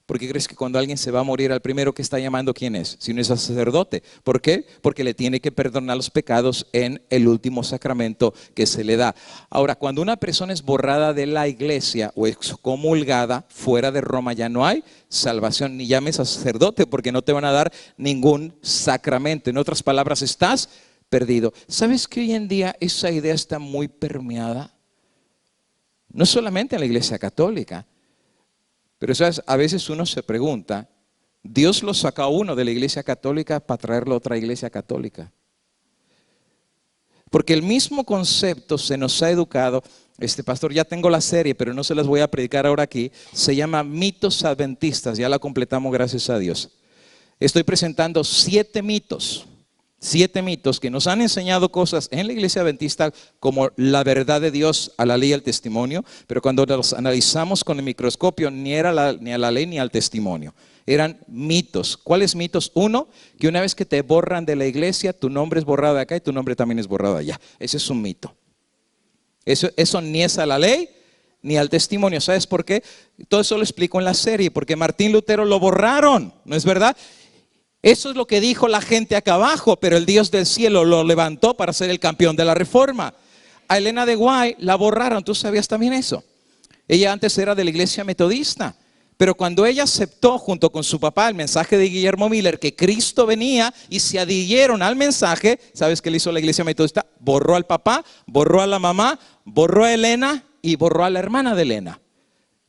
Speaker 1: ¿Por qué crees que cuando alguien se va a morir, al primero que está llamando, quién es? Si no es sacerdote. ¿Por qué? Porque le tiene que perdonar los pecados en el último sacramento que se le da. Ahora, cuando una persona es borrada de la iglesia o excomulgada fuera de Roma, ya no hay salvación, ni llames a sacerdote porque no te van a dar ningún sacramento. En otras palabras, estás perdido. ¿Sabes que hoy en día esa idea está muy permeada? No solamente en la iglesia católica. Pero ¿sabes? A veces uno se pregunta, Dios lo sacó a uno de la iglesia católica para traerlo a otra iglesia católica. Porque el mismo concepto se nos ha educado. Pastor, ya tengo la serie, pero no se las voy a predicar ahora aquí. Se llama Mitos Adventistas, ya la completamos, gracias a Dios. Estoy presentando 7 mitos que nos han enseñado cosas en la iglesia adventista como la verdad de Dios a la ley y al testimonio, pero cuando los analizamos con el microscopio ni era ni a la ley ni al testimonio, eran mitos. ¿Cuáles mitos? Uno, que una vez que te borran de la iglesia, tu nombre es borrado de acá y tu nombre también es borrado de allá. Ese es un mito. Eso ni es a la ley ni al testimonio. ¿Sabes por qué? Todo eso lo explico en la serie, porque Martín Lutero lo borraron, ¿no es verdad? Eso es lo que dijo la gente acá abajo, pero el Dios del cielo lo levantó para ser el campeón de la reforma. A Elena de White la borraron, ¿tú sabías también eso? Ella antes era de la iglesia metodista, pero cuando ella aceptó junto con su papá el mensaje de Guillermo Miller, que Cristo venía, y se adhirieron al mensaje, ¿sabes qué le hizo la iglesia metodista? Borró al papá, borró a la mamá, borró a Elena y borró a la hermana de Elena.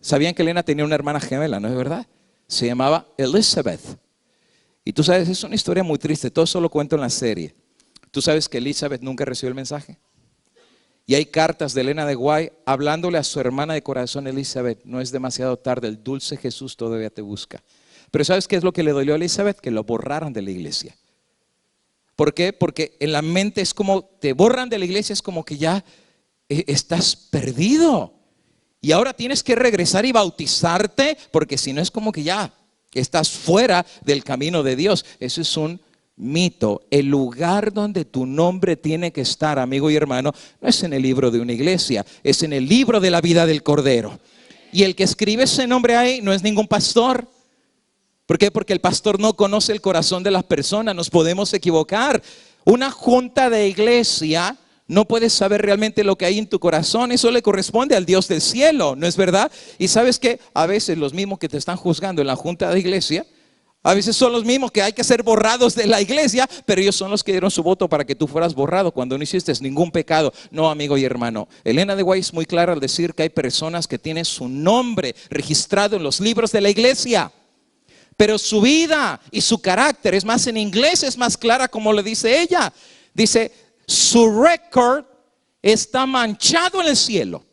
Speaker 1: ¿Sabían que Elena tenía una hermana gemela, no es verdad? Se llamaba Elizabeth. Y tú sabes, es una historia muy triste, todo eso lo cuento en la serie. Tú sabes que Elizabeth nunca recibió el mensaje. Y hay cartas de Elena de White hablándole a su hermana de corazón, Elizabeth, no es demasiado tarde, el dulce Jesús todavía te busca. Pero ¿sabes qué es lo que le dolió a Elizabeth? Que lo borraran de la iglesia. ¿Por qué? Porque en la mente es como, te borran de la iglesia, es como que ya estás perdido. Y ahora tienes que regresar y bautizarte, porque si no es como que ya estás fuera del camino de Dios. Eso es un mito. El lugar donde tu nombre tiene que estar, amigo y hermano, no es en el libro de una iglesia, es en el libro de la vida del Cordero. Y el que escribe ese nombre ahí no es ningún pastor. ¿Por qué? Porque el pastor no conoce el corazón de las personas, nos podemos equivocar. Una junta de iglesia no puedes saber realmente lo que hay en tu corazón. Eso le corresponde al Dios del cielo, ¿no es verdad? Y sabes que a veces los mismos que te están juzgando en la junta de iglesia, a veces son los mismos que hay que ser borrados de la iglesia, pero ellos son los que dieron su voto para que tú fueras borrado cuando no hiciste ningún pecado. No, amigo y hermano. Elena de White es muy clara al decir que hay personas que tienen su nombre registrado en los libros de la iglesia, pero su vida y su carácter, es más, en inglés es más clara como le dice ella. Dice, su récord está manchado en el cielo.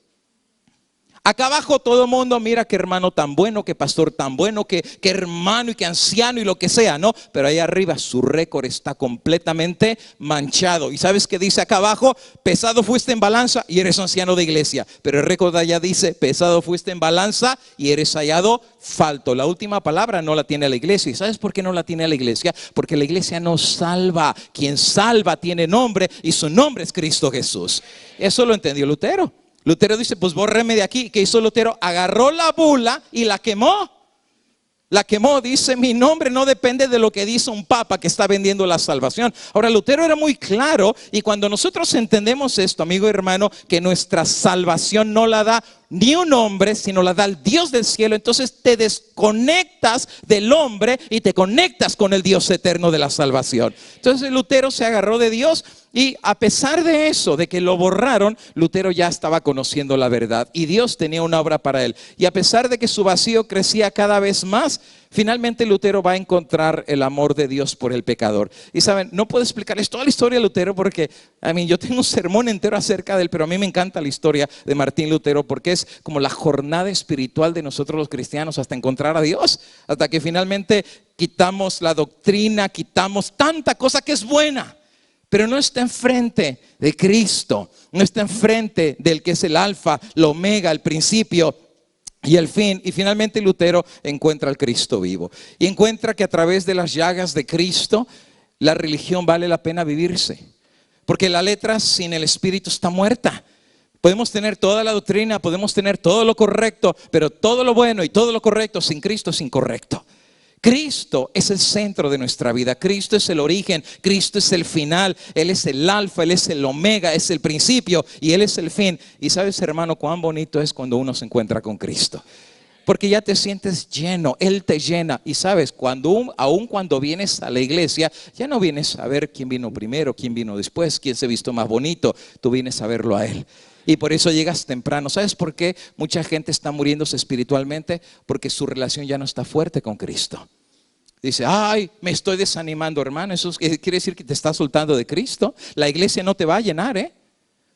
Speaker 1: Acá abajo todo el mundo, mira qué hermano tan bueno, qué pastor tan bueno, qué hermano y qué anciano y lo que sea, ¿no? Pero ahí arriba su récord está completamente manchado. ¿Y sabes qué dice acá abajo? Pesado fuiste en balanza y eres anciano de iglesia. Pero el récord de allá dice, pesado fuiste en balanza y eres hallado falto. La última palabra no la tiene la iglesia. ¿Y sabes por qué no la tiene la iglesia? Porque la iglesia no salva. Quien salva tiene nombre y su nombre es Cristo Jesús. Eso lo entendió Lutero. Lutero dice, pues bórreme de aquí. ¿Qué hizo Lutero? Agarró la bula y la quemó. La quemó, dice, mi nombre no depende de lo que dice un papa que está vendiendo la salvación. Ahora, Lutero era muy claro, y cuando nosotros entendemos esto, amigo y hermano, que nuestra salvación no la da ni un hombre, sino la da el Dios del cielo, entonces te desconectas del hombre y te conectas con el Dios eterno de la salvación. Entonces Lutero se agarró de Dios, y a pesar de eso, de que lo borraron, Lutero ya estaba conociendo la verdad y Dios tenía una obra para él. Y a pesar de que su vacío crecía cada vez más, finalmente Lutero va a encontrar el amor de Dios por el pecador. Y saben, no puedo explicarles toda la historia de Lutero porque yo tengo un sermón entero acerca de él, pero a mí me encanta la historia de Martín Lutero porque es como la jornada espiritual de nosotros los cristianos hasta encontrar a Dios, hasta que finalmente quitamos la doctrina, quitamos tanta cosa que es buena, pero no está enfrente de Cristo, no está enfrente del que es el alfa, la omega, el principio y el fin. Y finalmente Lutero encuentra al Cristo vivo y encuentra que a través de las llagas de Cristo la religión vale la pena vivirse, porque la letra sin el espíritu está muerta. Podemos tener toda la doctrina, podemos tener todo lo correcto, pero todo lo bueno y todo lo correcto sin Cristo es incorrecto. Cristo es el centro de nuestra vida, Cristo es el origen, Cristo es el final, Él es el alfa, Él es el omega, es el principio y Él es el fin. Y sabes, hermano, cuán bonito es cuando uno se encuentra con Cristo, porque ya te sientes lleno, Él te llena. Y sabes, aun cuando vienes a la iglesia, ya no vienes a ver quién vino primero, quién vino después, quién se vistió más bonito, tú vienes a verlo a Él. Y por eso llegas temprano. ¿Sabes por qué mucha gente está muriéndose espiritualmente? Porque su relación ya no está fuerte con Cristo. Dice, ay, me estoy desanimando, hermano. Eso quiere decir que te estás soltando de Cristo. La iglesia no te va a llenar, ¿eh?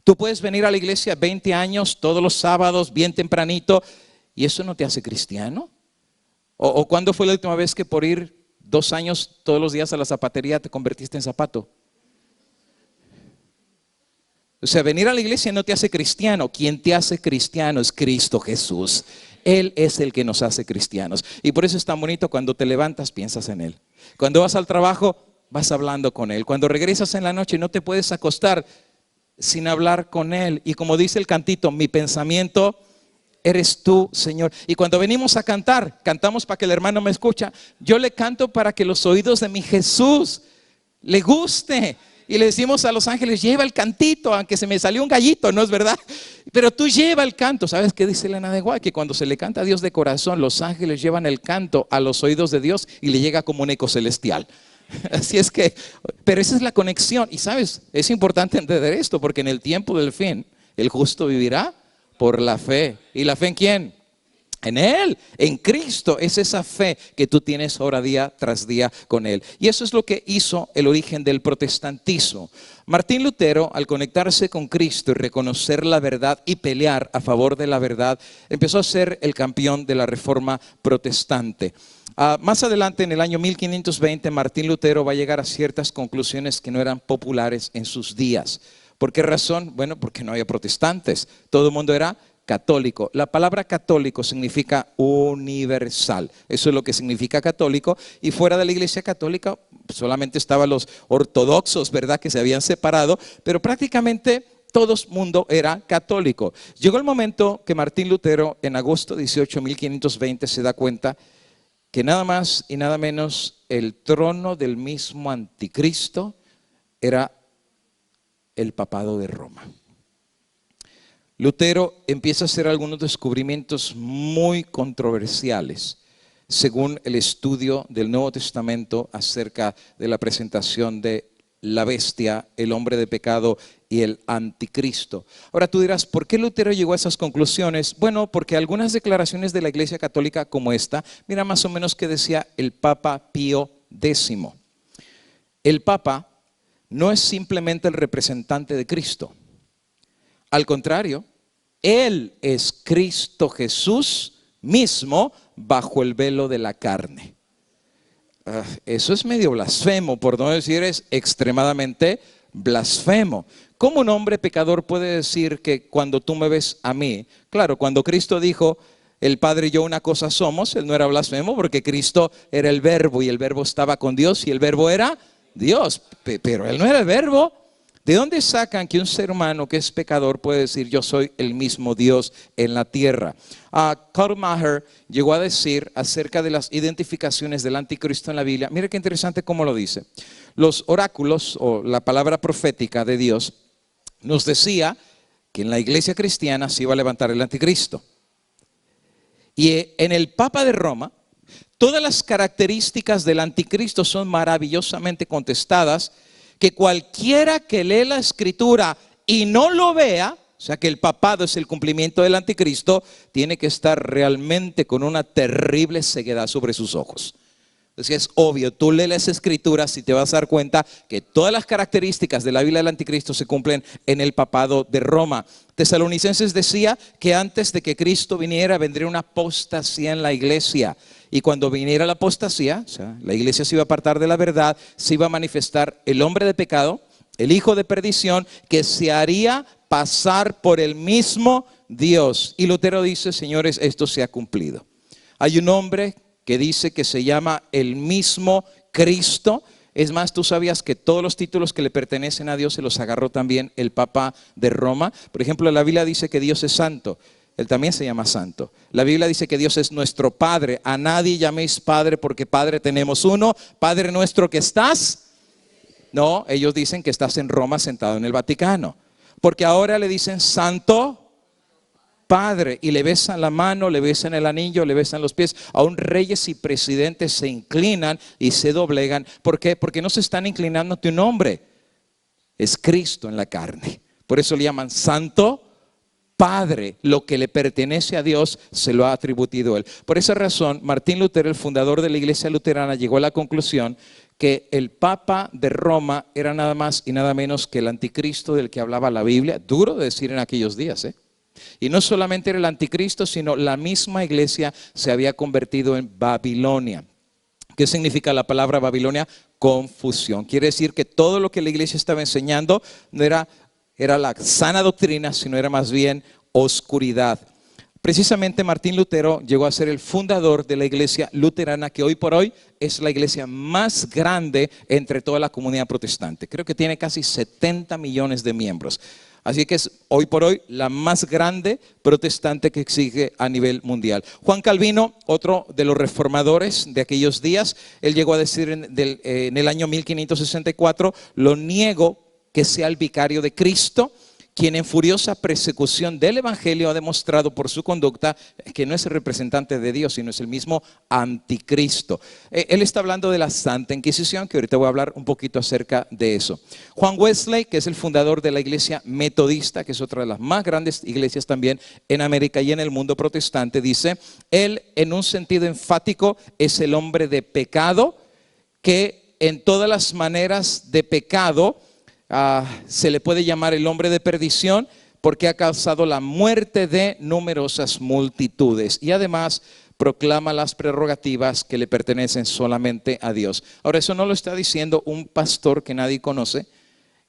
Speaker 1: Tú puedes venir a la iglesia 20 años, todos los sábados, bien tempranito, y eso no te hace cristiano. ¿O cuándo fue la última vez que por ir 2 años todos los días a la zapatería te convertiste en zapato? O sea, venir a la iglesia no te hace cristiano. Quien te hace cristiano es Cristo Jesús. Él es el que nos hace cristianos. Y por eso es tan bonito cuando te levantas, piensas en Él. Cuando vas al trabajo, vas hablando con Él. Cuando regresas en la noche, no te puedes acostar sin hablar con Él. Y como dice el cantito, mi pensamiento eres tú, Señor. Y cuando venimos a cantar, cantamos para que el hermano me escuche. Yo le canto para que los oídos de mi Jesús le guste. Y le decimos a los ángeles, lleva el cantito, aunque se me salió un gallito, ¿no es verdad? Pero tú lleva el canto. ¿Sabes qué dice Elena de Guay? Que cuando se le canta a Dios de corazón, los ángeles llevan el canto a los oídos de Dios y le llega como un eco celestial. Así es que, pero esa es la conexión. Y sabes, es importante entender esto, porque en el tiempo del fin, el justo vivirá por la fe. ¿Y la fe en quién? En Él, en Cristo. Es esa fe que tú tienes ahora día tras día con Él. Y eso es lo que hizo el origen del protestantismo. Martín Lutero, al conectarse con Cristo y reconocer la verdad y pelear a favor de la verdad, empezó a ser el campeón de la reforma protestante. Más adelante, en el año 1520, Martín Lutero va a llegar a ciertas conclusiones que no eran populares en sus días. ¿Por qué razón? Bueno, porque no había protestantes. Todo el mundo era católico. La palabra católico significa universal. Eso es lo que significa católico. Y fuera de la iglesia católica solamente estaban los ortodoxos, ¿verdad?, que se habían separado, pero prácticamente todo el mundo era católico. Llegó el momento que Martín Lutero, en agosto 18, 1520, se da cuenta que nada más y nada menos el trono del mismo anticristo era el papado de Roma. Lutero empieza a hacer algunos descubrimientos muy controversiales según el estudio del Nuevo Testamento acerca de la presentación de la bestia, el hombre de pecado y el anticristo. Ahora tú dirás, ¿por qué Lutero llegó a esas conclusiones? Bueno, porque algunas declaraciones de la Iglesia Católica como esta, mira más o menos que decía el Papa Pío X. El Papa no es simplemente el representante de Cristo. Al contrario, Él es Cristo Jesús mismo bajo el velo de la carne. Eso es medio blasfemo, por no decir es extremadamente blasfemo. ¿Cómo un hombre pecador puede decir que cuando tú me ves a mí? Claro, cuando Cristo dijo, el Padre y yo una cosa somos, Él no era blasfemo porque Cristo era el Verbo y el Verbo estaba con Dios y el Verbo era Dios, pero Él no era el Verbo. ¿De dónde sacan que un ser humano que es pecador puede decir yo soy el mismo Dios en la tierra? Karl Maher llegó a decir acerca de las identificaciones del anticristo en la Biblia. Mire qué interesante cómo lo dice. Los oráculos o la palabra profética de Dios nos decía que en la iglesia cristiana se iba a levantar el anticristo. Y en el Papa de Roma, todas las características del anticristo son maravillosamente contestadas, que cualquiera que lee la escritura y no lo vea, o sea que el papado es el cumplimiento del anticristo, tiene que estar realmente con una terrible ceguedad sobre sus ojos. Entonces es obvio, tú lees las escrituras y te vas a dar cuenta que todas las características de la Biblia del anticristo se cumplen en el papado de Roma. Tesalonicenses decía que antes de que Cristo viniera vendría una apostasía en la iglesia. Y cuando viniera la apostasía, o sea, la iglesia se iba a apartar de la verdad, se iba a manifestar el hombre de pecado, el hijo de perdición, que se haría pasar por el mismo Dios. Y Lutero dice, señores, esto se ha cumplido. Hay un hombre que dice que se llama el mismo Cristo. Es más, tú sabías que todos los títulos que le pertenecen a Dios se los agarró también el Papa de Roma. Por ejemplo, la Biblia dice que Dios es santo. Él también se llama santo. La Biblia dice que Dios es nuestro Padre. A nadie llaméis Padre porque Padre tenemos uno. Padre nuestro que estás. No, ellos dicen que estás en Roma sentado en el Vaticano. Porque ahora le dicen Santo Padre y le besan la mano, le besan el anillo, le besan los pies. Aún reyes y presidentes se inclinan y se doblegan. ¿Por qué? Porque no se están inclinando ante un hombre. Es Cristo en la carne. Por eso le llaman Santo Padre. Lo que le pertenece a Dios se lo ha atribuido Él. Por esa razón, Martín Lutero, el fundador de la Iglesia Luterana, llegó a la conclusión que el Papa de Roma era nada más y nada menos que el anticristo del que hablaba la Biblia. Duro de decir en aquellos días, ¿eh? Y no solamente era el anticristo, sino la misma iglesia se había convertido en Babilonia. ¿Qué significa la palabra Babilonia? Confusión. Quiere decir que todo lo que la iglesia estaba enseñando no era la sana doctrina, sino era más bien oscuridad. Precisamente Martín Lutero llegó a ser el fundador de la iglesia luterana, que hoy por hoy es la iglesia más grande entre toda la comunidad protestante. Creo que tiene casi 70 millones de miembros. Así que es hoy por hoy la más grande protestante que existe a nivel mundial. Juan Calvino, otro de los reformadores de aquellos días, él llegó a decir en el año 1564, lo niego que sea el vicario de Cristo, quien en furiosa persecución del Evangelio ha demostrado por su conducta que no es el representante de Dios, sino es el mismo anticristo. Él está hablando de la Santa Inquisición, que ahorita voy a hablar un poquito acerca de eso. Juan Wesley, que es el fundador de la iglesia metodista, que es otra de las más grandes iglesias también en América y en el mundo protestante, dice, él en un sentido enfático es el hombre de pecado, que en todas las maneras de pecado, se le puede llamar el hombre de perdición porque ha causado la muerte de numerosas multitudes y además proclama las prerrogativas que le pertenecen solamente a Dios. Ahora, eso no lo está diciendo un pastor que nadie conoce,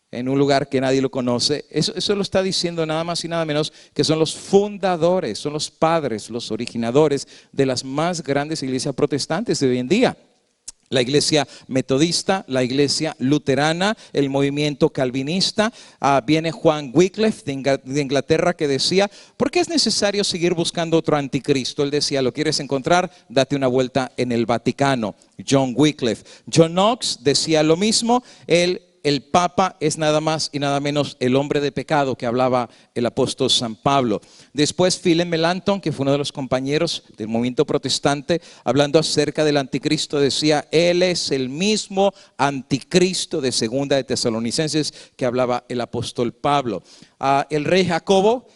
Speaker 1: en un lugar que nadie lo conoce. Eso lo está diciendo nada más y nada menos que son los fundadores, son los padres, los originadores de las más grandes iglesias protestantes de hoy en día. La iglesia metodista, la iglesia luterana, el movimiento calvinista. Viene Juan Wycliffe de Inglaterra que decía, ¿por qué es necesario seguir buscando otro anticristo? Él decía, ¿lo quieres encontrar? Date una vuelta en el Vaticano. John Wycliffe. John Knox decía lo mismo. El Papa es nada más y nada menos el hombre de pecado que hablaba el apóstol San Pablo. Después Philip Melanchthon, que fue uno de los compañeros del movimiento protestante, hablando acerca del anticristo, decía, él es el mismo anticristo de Segunda de Tesalonicenses que hablaba el apóstol Pablo. El rey Jacobo,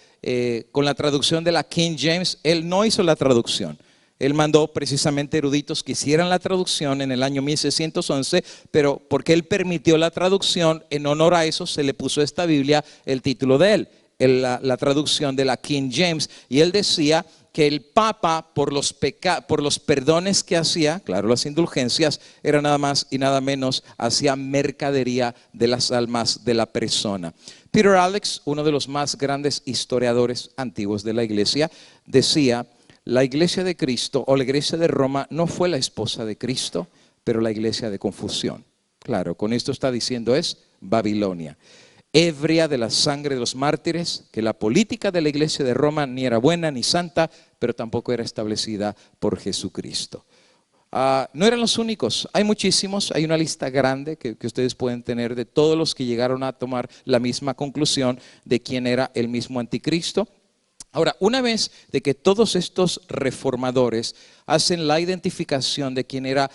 Speaker 1: con la traducción de la King James, él no hizo la traducción. Él mandó precisamente eruditos que hicieran la traducción en el año 1611, pero porque él permitió la traducción, en honor a eso se le puso a esta Biblia el título de él, la traducción de la King James. Y él decía que el Papa, por los perdones que hacía, claro, las indulgencias, era nada más y nada menos, hacía mercadería de las almas de la persona. Peter Alex, uno de los más grandes historiadores antiguos de la iglesia, decía, la iglesia de Cristo o la iglesia de Roma no fue la esposa de Cristo, pero la iglesia de confusión. Claro, con esto está diciendo es Babilonia. Ebria de la sangre de los mártires, que la política de la iglesia de Roma ni era buena ni santa, pero tampoco era establecida por Jesucristo. No eran los únicos, hay muchísimos, hay una lista grande que ustedes pueden tener de todos los que llegaron a tomar la misma conclusión de quién era el mismo anticristo. Ahora, una vez de que todos estos reformadores hacen la identificación de quién era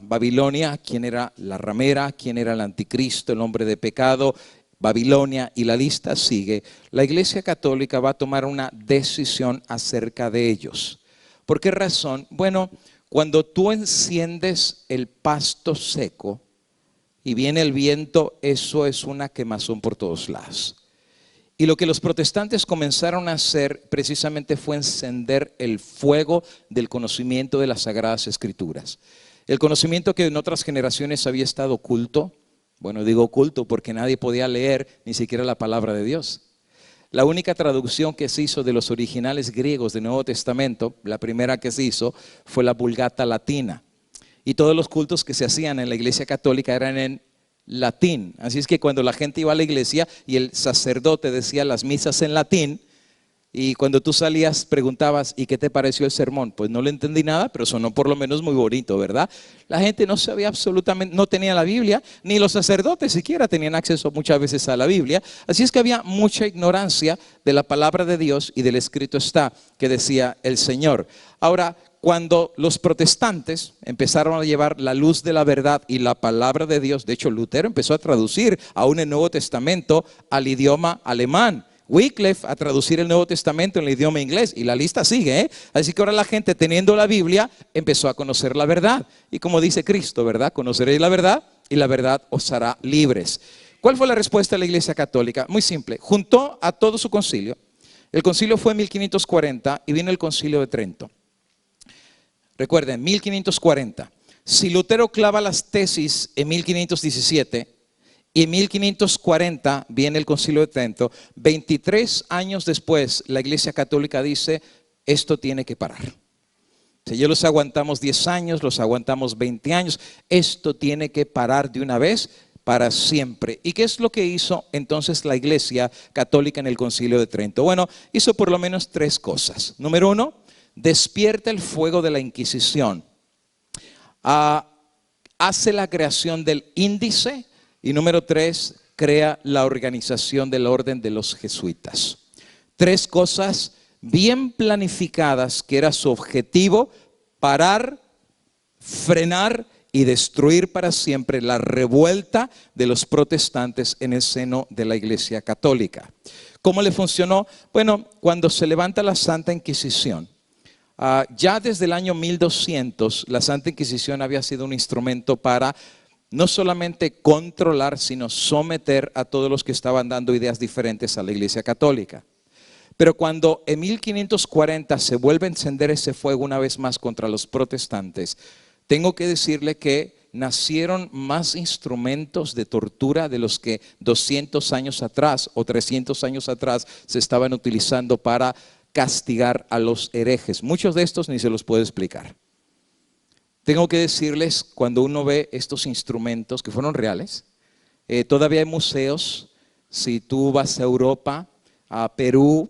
Speaker 1: Babilonia, quién era la ramera, quién era el anticristo, el hombre de pecado, Babilonia, y la lista sigue, la Iglesia Católica va a tomar una decisión acerca de ellos. ¿Por qué razón? Bueno, cuando tú enciendes el pasto seco y viene el viento, eso es una quemazón por todos lados. Y lo que los protestantes comenzaron a hacer precisamente fue encender el fuego del conocimiento de las Sagradas Escrituras. El conocimiento que en otras generaciones había estado oculto, bueno, digo oculto porque nadie podía leer ni siquiera la palabra de Dios. La única traducción que se hizo de los originales griegos del Nuevo Testamento, la primera que se hizo, fue la Vulgata Latina. y todos los cultos que se hacían en la iglesia católica eran en latín. Así es que cuando la gente iba a la iglesia y el sacerdote decía las misas en latín, y cuando tú salías preguntabas, ¿y qué te pareció el sermón? Pues no le entendí nada, pero sonó por lo menos muy bonito, ¿verdad? La gente no sabía absolutamente, no tenía la Biblia, ni los sacerdotes siquiera tenían acceso muchas veces a la Biblia. Así es que había mucha ignorancia de la palabra de Dios y del escrito está, que decía el Señor. Ahora, cuando los protestantes empezaron a llevar la luz de la verdad y la palabra de Dios, de hecho Lutero empezó a traducir aún el Nuevo Testamento al idioma alemán. Wycliffe a traducir el Nuevo Testamento en el idioma inglés y la lista sigue, ¿eh? Así que ahora la gente teniendo la Biblia empezó a conocer la verdad y como dice Cristo, ¿verdad? Conoceréis la verdad y la verdad os hará libres. ¿Cuál fue la respuesta de la Iglesia Católica? Muy simple, juntó a todo su concilio. El concilio fue en 1540 y vino el concilio de Trento. Recuerden, 1540. Si Lutero clava las tesis en 1517 y en 1540 viene el concilio de Trento, 23 años después la Iglesia Católica dice, esto tiene que parar. Si ya los aguantamos 10 años, los aguantamos 20 años, esto tiene que parar de una vez para siempre. ¿Y qué es lo que hizo entonces la Iglesia Católica en el concilio de Trento? Bueno, hizo por lo menos 3 cosas. Número 1, despierta el fuego de la Inquisición. Hace la creación del índice. Y número 3, crea la organización del orden de los jesuitas. 3 cosas bien planificadas que era su objetivo: parar, frenar y destruir para siempre la revuelta de los protestantes en el seno de la Iglesia Católica. ¿Cómo le funcionó? Bueno, cuando se levanta la Santa Inquisición, ya desde el año 1200 la Santa Inquisición había sido un instrumento para no solamente controlar, sino someter a todos los que estaban dando ideas diferentes a la Iglesia Católica. Pero cuando en 1540 se vuelve a encender ese fuego una vez más contra los protestantes, tengo que decirle que nacieron más instrumentos de tortura de los que 200 años atrás o 300 años atrás se estaban utilizando para castigar a los herejes. Muchos de estos ni se los puedo explicar. Tengo que decirles, cuando uno ve estos instrumentos que fueron reales, todavía hay museos. Si tú vas a Europa, a Perú,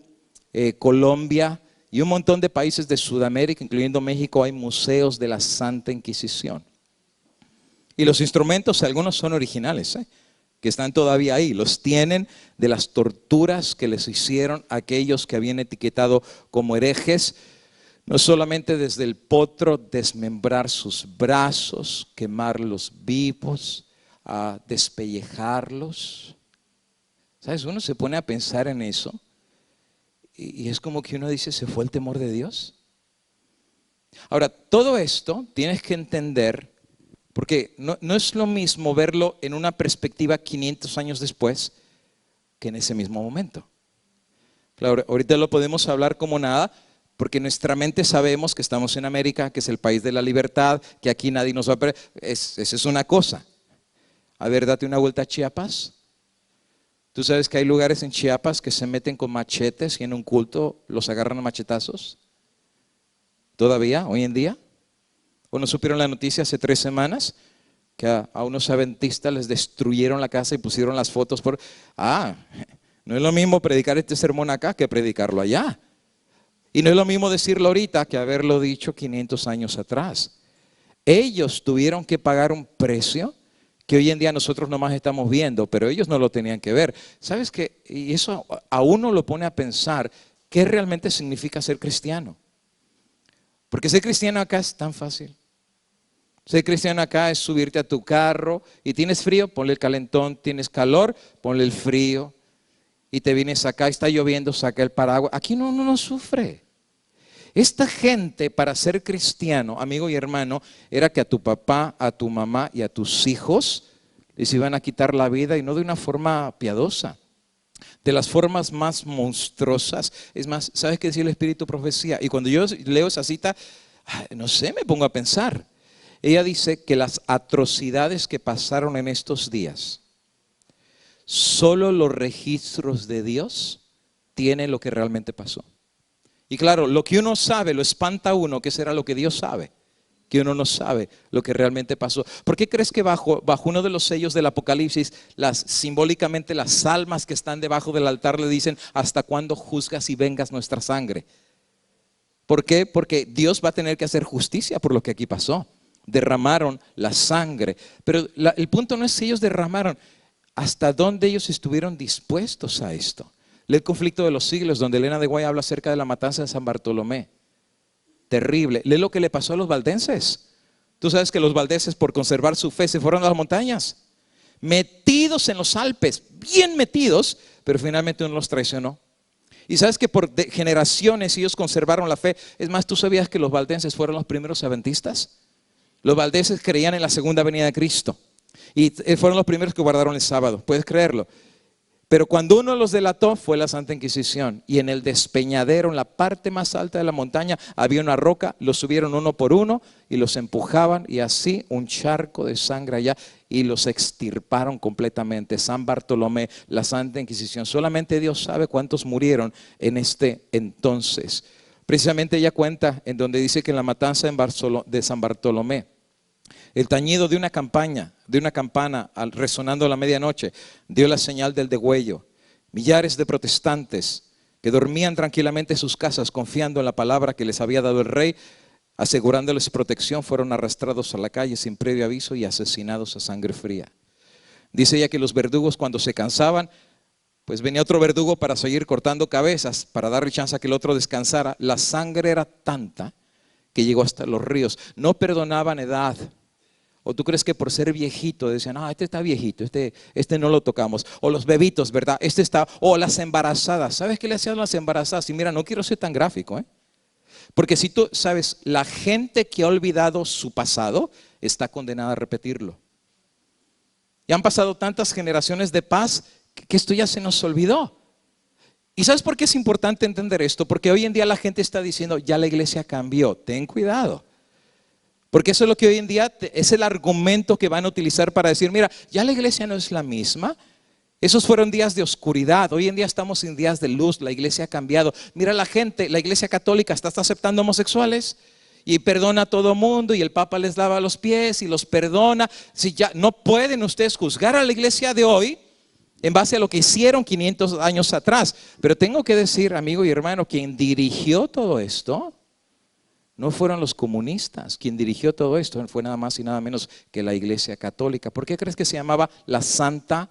Speaker 1: Colombia y un montón de países de Sudamérica, incluyendo México, hay museos de la Santa Inquisición. Y los instrumentos, algunos son originales, que están todavía ahí. Los tienen de las torturas que les hicieron aquellos que habían etiquetado como herejes. No solamente desde el potro desmembrar sus brazos, quemarlos vivos, despellejarlos. ¿Sabes? Uno se pone a pensar en eso y es como que uno dice, ¿se fue el temor de Dios? Ahora, todo esto tienes que entender, porque no es lo mismo verlo en una perspectiva 500 años después que en ese mismo momento. Claro, ahorita lo podemos hablar como nada, porque en nuestra mente sabemos que estamos en América, que es el país de la libertad, que aquí nadie nos va a perder. Esa es una cosa. A ver, date una vuelta a Chiapas. ¿Tú sabes que hay lugares en Chiapas que se meten con machetes y en un culto los agarran a machetazos? ¿Todavía, hoy en día? ¿O no supieron la noticia hace 3 semanas? Que a unos adventistas les destruyeron la casa y pusieron las fotos por... no es lo mismo predicar este sermón acá que predicarlo allá. Y no es lo mismo decirlo ahorita que haberlo dicho 500 años atrás. Ellos tuvieron que pagar un precio que hoy en día nosotros nomás estamos viendo, pero ellos no lo tenían que ver. ¿Sabes qué? Y eso a uno lo pone a pensar, ¿qué realmente significa ser cristiano? Porque ser cristiano acá es tan fácil. Ser cristiano acá es subirte a tu carro y tienes frío, ponle el calentón, tienes calor, ponle el frío. Y te vienes acá, está lloviendo, saca el paraguas. Aquí uno no sufre. Esta gente, para ser cristiano, amigo y hermano, era que a tu papá, a tu mamá y a tus hijos les iban a quitar la vida, y no de una forma piadosa, de las formas más monstruosas. Es más, ¿sabes qué decía el Espíritu Profecía? Y cuando yo leo esa cita, no sé, me pongo a pensar. Ella dice que las atrocidades que pasaron en estos días, solo los registros de Dios tienen lo que realmente pasó. Y claro, lo que uno sabe lo espanta a uno, que será lo que Dios sabe, que uno no sabe lo que realmente pasó. ¿Por qué crees que bajo uno de los sellos del Apocalipsis, simbólicamente las almas que están debajo del altar le dicen: ¿hasta cuándo juzgas y vengas nuestra sangre? ¿Por qué? Porque Dios va a tener que hacer justicia por lo que aquí pasó. Derramaron la sangre. Pero el punto no es si ellos derramaron, hasta dónde ellos estuvieron dispuestos a esto. Lee El conflicto de los siglos, donde Elena de Guay habla acerca de la matanza de San Bartolomé. Terrible. Lee lo que le pasó a los valdenses. Tú sabes que los valdenses, por conservar su fe, se fueron a las montañas, metidos en los Alpes, bien metidos, pero finalmente uno los traicionó. Y sabes que por generaciones ellos conservaron la fe. Es más, ¿tú sabías que los valdenses fueron los primeros adventistas? Los valdenses creían en la segunda venida de Cristo y fueron los primeros que guardaron el sábado. ¿Puedes creerlo? Pero cuando uno los delató fue la Santa Inquisición, y en el despeñadero, en la parte más alta de la montaña, había una roca, los subieron uno por uno y los empujaban, y así un charco de sangre allá, y los extirparon completamente. San Bartolomé, la Santa Inquisición. Solamente Dios sabe cuántos murieron en este entonces. Precisamente ella cuenta en donde dice que en la matanza de San Bartolomé, el tañido de una campana resonando a la medianoche dio la señal del degüello. Millares de protestantes que dormían tranquilamente en sus casas confiando en la palabra que les había dado el rey, asegurándoles protección, fueron arrastrados a la calle sin previo aviso y asesinados a sangre fría. Dice ella que los verdugos, cuando se cansaban, pues venía otro verdugo para seguir cortando cabezas, para darle chance a que el otro descansara. La sangre era tanta que llegó hasta los ríos. No perdonaban edad. ¿O tú crees que por ser viejito decían: este está viejito, este no lo tocamos? O los bebitos, ¿verdad? O las embarazadas. ¿Sabes qué le hacían a las embarazadas? Y mira, no quiero ser tan gráfico, porque si tú sabes, la gente que ha olvidado su pasado está condenada a repetirlo. Y han pasado tantas generaciones de paz que esto ya se nos olvidó. ¿Y sabes por qué es importante entender esto? Porque hoy en día la gente está diciendo: ya la iglesia cambió. Ten cuidado. Porque eso es lo que hoy en día es el argumento que van a utilizar para decir: mira, ya la iglesia no es la misma. Esos fueron días de oscuridad. Hoy en día estamos en días de luz. La iglesia ha cambiado. Mira, la iglesia católica está aceptando homosexuales y perdona a todo mundo, y el Papa les lava los pies y los perdona. Si ya no pueden ustedes juzgar a la iglesia de hoy en base a lo que hicieron 500 años atrás. Pero tengo que decir, amigo y hermano, quien dirigió todo esto no fueron los comunistas. Quien dirigió todo esto fue nada más y nada menos que la iglesia católica. ¿Por qué crees que se llamaba la Santa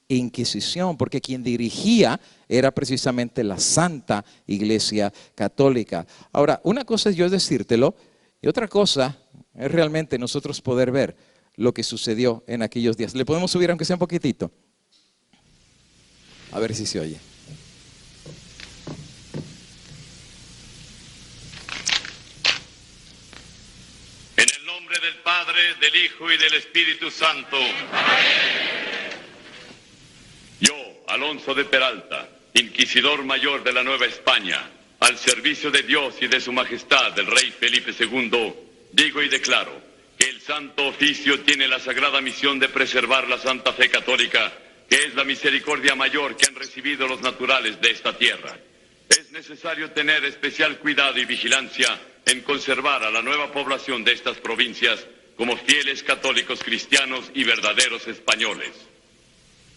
Speaker 1: Inquisición? Porque quien dirigía era precisamente la Santa Iglesia Católica. Ahora, una cosa es yo decírtelo, y otra cosa es realmente nosotros poder ver lo que sucedió en aquellos días. ¿Le podemos subir aunque sea un poquitito? A ver si se oye.
Speaker 2: En el nombre del Padre, del Hijo y del Espíritu Santo. Yo, Alonso de Peralta, Inquisidor Mayor de la Nueva España, al servicio de Dios y de su Majestad el Rey Felipe II, digo y declaro que el Santo Oficio tiene la sagrada misión de preservar la Santa Fe Católica, que es la misericordia mayor que han recibido los naturales de esta tierra. Es necesario tener especial cuidado y vigilancia en conservar a la nueva población de estas provincias como fieles católicos cristianos y verdaderos españoles.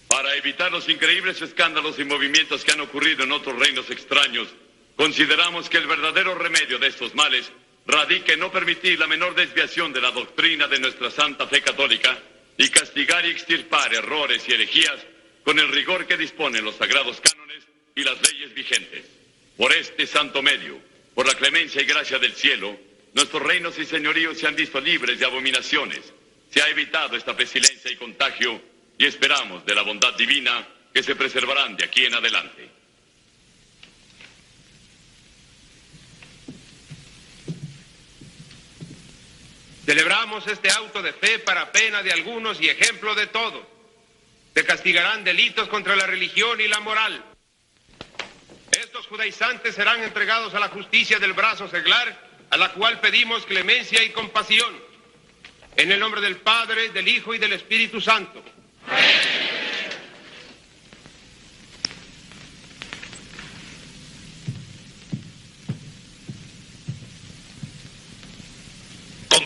Speaker 2: Para evitar los increíbles escándalos y movimientos que han ocurrido en otros reinos extraños, consideramos que el verdadero remedio de estos males radica en no permitir la menor desviación de la doctrina de nuestra Santa Fe Católica y castigar y extirpar errores y herejías con el rigor que disponen los sagrados cánones y las leyes vigentes. Por este santo medio, por la clemencia y gracia del cielo, nuestros reinos y señoríos se han visto libres de abominaciones. Se ha evitado esta pestilencia y contagio, y esperamos de la bondad divina que se preservarán de aquí en adelante.
Speaker 3: Celebramos este auto de fe para pena de algunos y ejemplo de todos. Se castigarán delitos contra la religión y la moral. Estos judaizantes serán entregados a la justicia del brazo seglar, a la cual pedimos clemencia y compasión. En el nombre del Padre, del Hijo y del Espíritu Santo.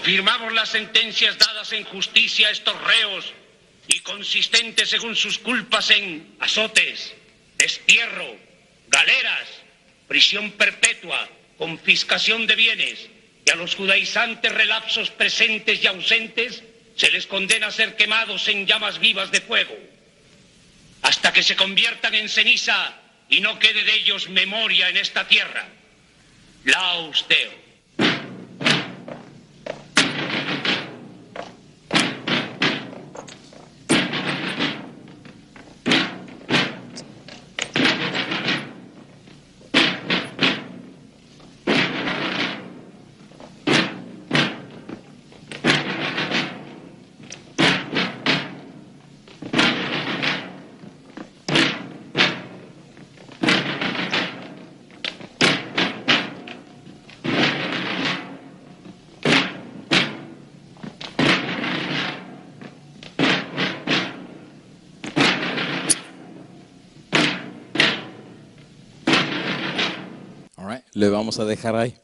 Speaker 4: confirmamos las sentencias dadas en justicia a estos reos y consistentes según sus culpas en azotes, destierro, galeras, prisión perpetua, confiscación de bienes, y a los judaizantes relapsos presentes y ausentes se les condena a ser quemados en llamas vivas de fuego, hasta que se conviertan en ceniza y no quede de ellos memoria en esta tierra. Laus Deo.
Speaker 1: Le vamos a dejar ahí.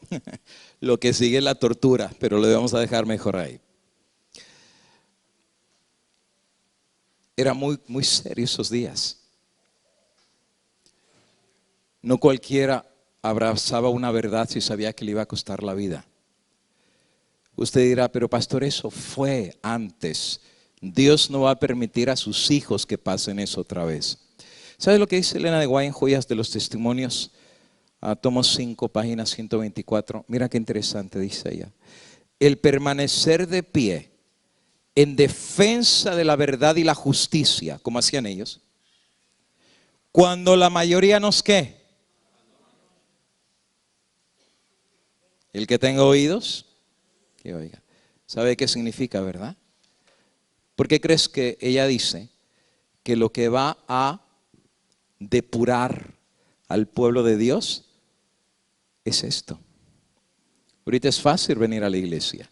Speaker 1: Lo que sigue es la tortura, pero le vamos a dejar mejor ahí. Era muy serio esos días. No cualquiera abrazaba una verdad si sabía que le iba a costar la vida. Usted dirá, pero pastor, eso fue antes. Dios no va a permitir a sus hijos que pasen eso otra vez. ¿Sabe lo que dice Elena de White en Joyas de los Testimonios? Tomo 5, página 124. Mira qué interesante dice ella. El permanecer de pie en defensa de la verdad y la justicia, como hacían ellos, cuando la mayoría nos ¿qué? El que tenga oídos, que oiga. ¿Sabe qué significa, verdad? ¿Por qué crees que ella dice que lo que va a depurar al pueblo de Dios es esto? Ahorita es fácil venir a la iglesia.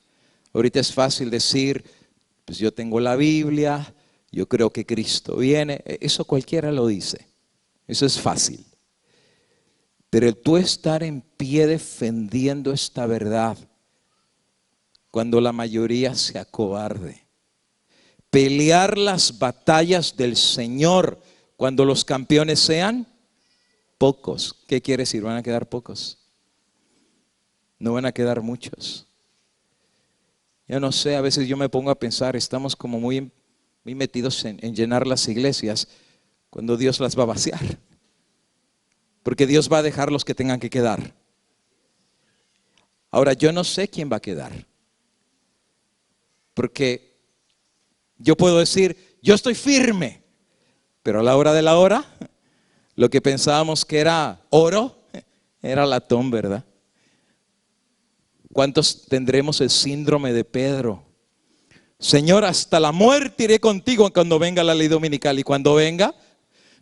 Speaker 1: Ahorita es fácil decir, pues yo tengo la Biblia, yo creo que Cristo viene. Eso cualquiera lo dice. Eso es fácil. Pero el tú estar en pie defendiendo esta verdad, cuando la mayoría se acobarde. Pelear las batallas del Señor cuando los campeones sean pocos. ¿Qué quiere decir? Van a quedar pocos. No van a quedar muchos. Yo no sé, a veces yo me pongo a pensar, estamos como muy metidos en llenar las iglesias cuando Dios las va a vaciar. Porque Dios va a dejar los que tengan que quedar. Ahora, yo no sé quién va a quedar. Porque yo puedo decir, yo estoy firme. Pero a la hora de la hora, lo que pensábamos que era oro, era latón, ¿verdad? ¿Cuántos tendremos el síndrome de Pedro? Señor, hasta la muerte iré contigo cuando venga la ley dominical. Y cuando venga,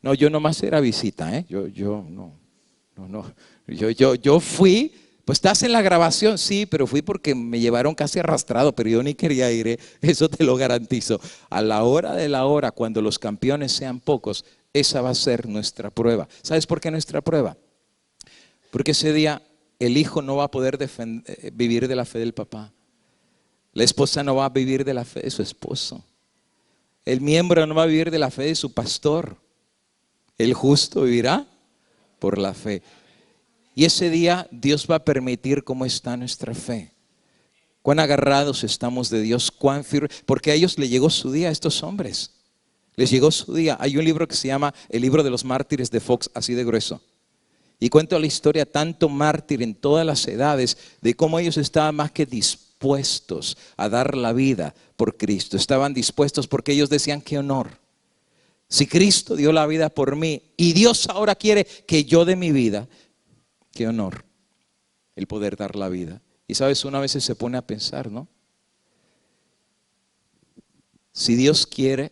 Speaker 1: no, yo nomás era visita, Yo fui, pues estás en la grabación, sí, pero fui porque me llevaron casi arrastrado, pero yo ni quería ir, eso te lo garantizo. A la hora de la hora, cuando los campeones sean pocos, esa va a ser nuestra prueba. ¿Sabes por qué nuestra prueba? Porque ese día el hijo no va a poder vivir de la fe del papá. La esposa no va a vivir de la fe de su esposo. El miembro no va a vivir de la fe de su pastor. El justo vivirá por la fe. Y ese día Dios va a permitir cómo está nuestra fe. Cuán agarrados estamos de Dios, cuán firmes. Porque a ellos les llegó su día, a estos hombres. Les llegó su día. Hay un libro que se llama El libro de los mártires de Fox, así de grueso. Y cuento la historia, tanto mártir en todas las edades, de cómo ellos estaban más que dispuestos a dar la vida por Cristo. Estaban dispuestos porque ellos decían, qué honor. Si Cristo dio la vida por mí y Dios ahora quiere que yo dé mi vida, qué honor el poder dar la vida. Y sabes, una vez se pone a pensar, ¿no? Si Dios quiere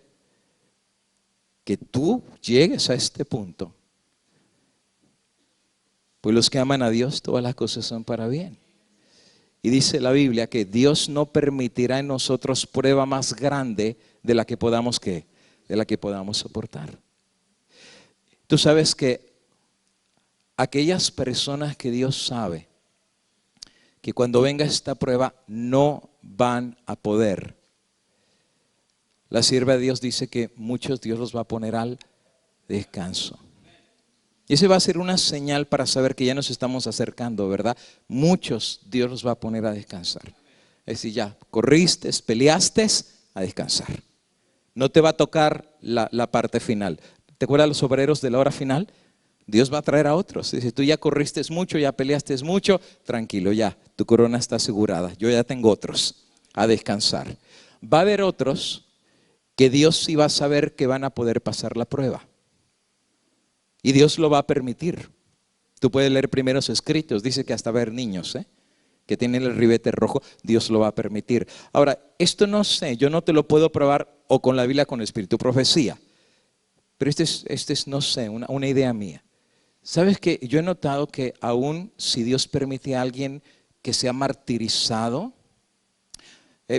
Speaker 1: que tú llegues a este punto, pues los que aman a Dios, todas las cosas son para bien. Y dice la Biblia que Dios no permitirá en nosotros prueba más grande de la que podamos ¿qué? De la que podamos soportar. Tú sabes que aquellas personas que Dios sabe que cuando venga esta prueba no van a poder. La sierva de Dios dice que muchos Dios los va a poner al descanso. Y ese va a ser una señal para saber que ya nos estamos acercando, ¿verdad? Muchos Dios los va a poner a descansar. Es decir, ya corriste, peleaste, a descansar. No te va a tocar la parte final. ¿Te acuerdas los obreros de la hora final? Dios va a traer a otros. Si tú ya corriste mucho, ya peleaste mucho, tranquilo, ya, tu corona está asegurada. Yo ya tengo otros a descansar. Va a haber otros que Dios sí va a saber que van a poder pasar la prueba. Y Dios lo va a permitir. Tú puedes leer primeros escritos, dice que hasta va a haber niños, que tienen el ribete rojo, Dios lo va a permitir. Ahora, esto no sé, yo no te lo puedo probar o con la Biblia o con el Espíritu Profecía. Pero este es no sé, una idea mía. ¿Sabes qué? Yo he notado que aún si Dios permite a alguien que sea martirizado,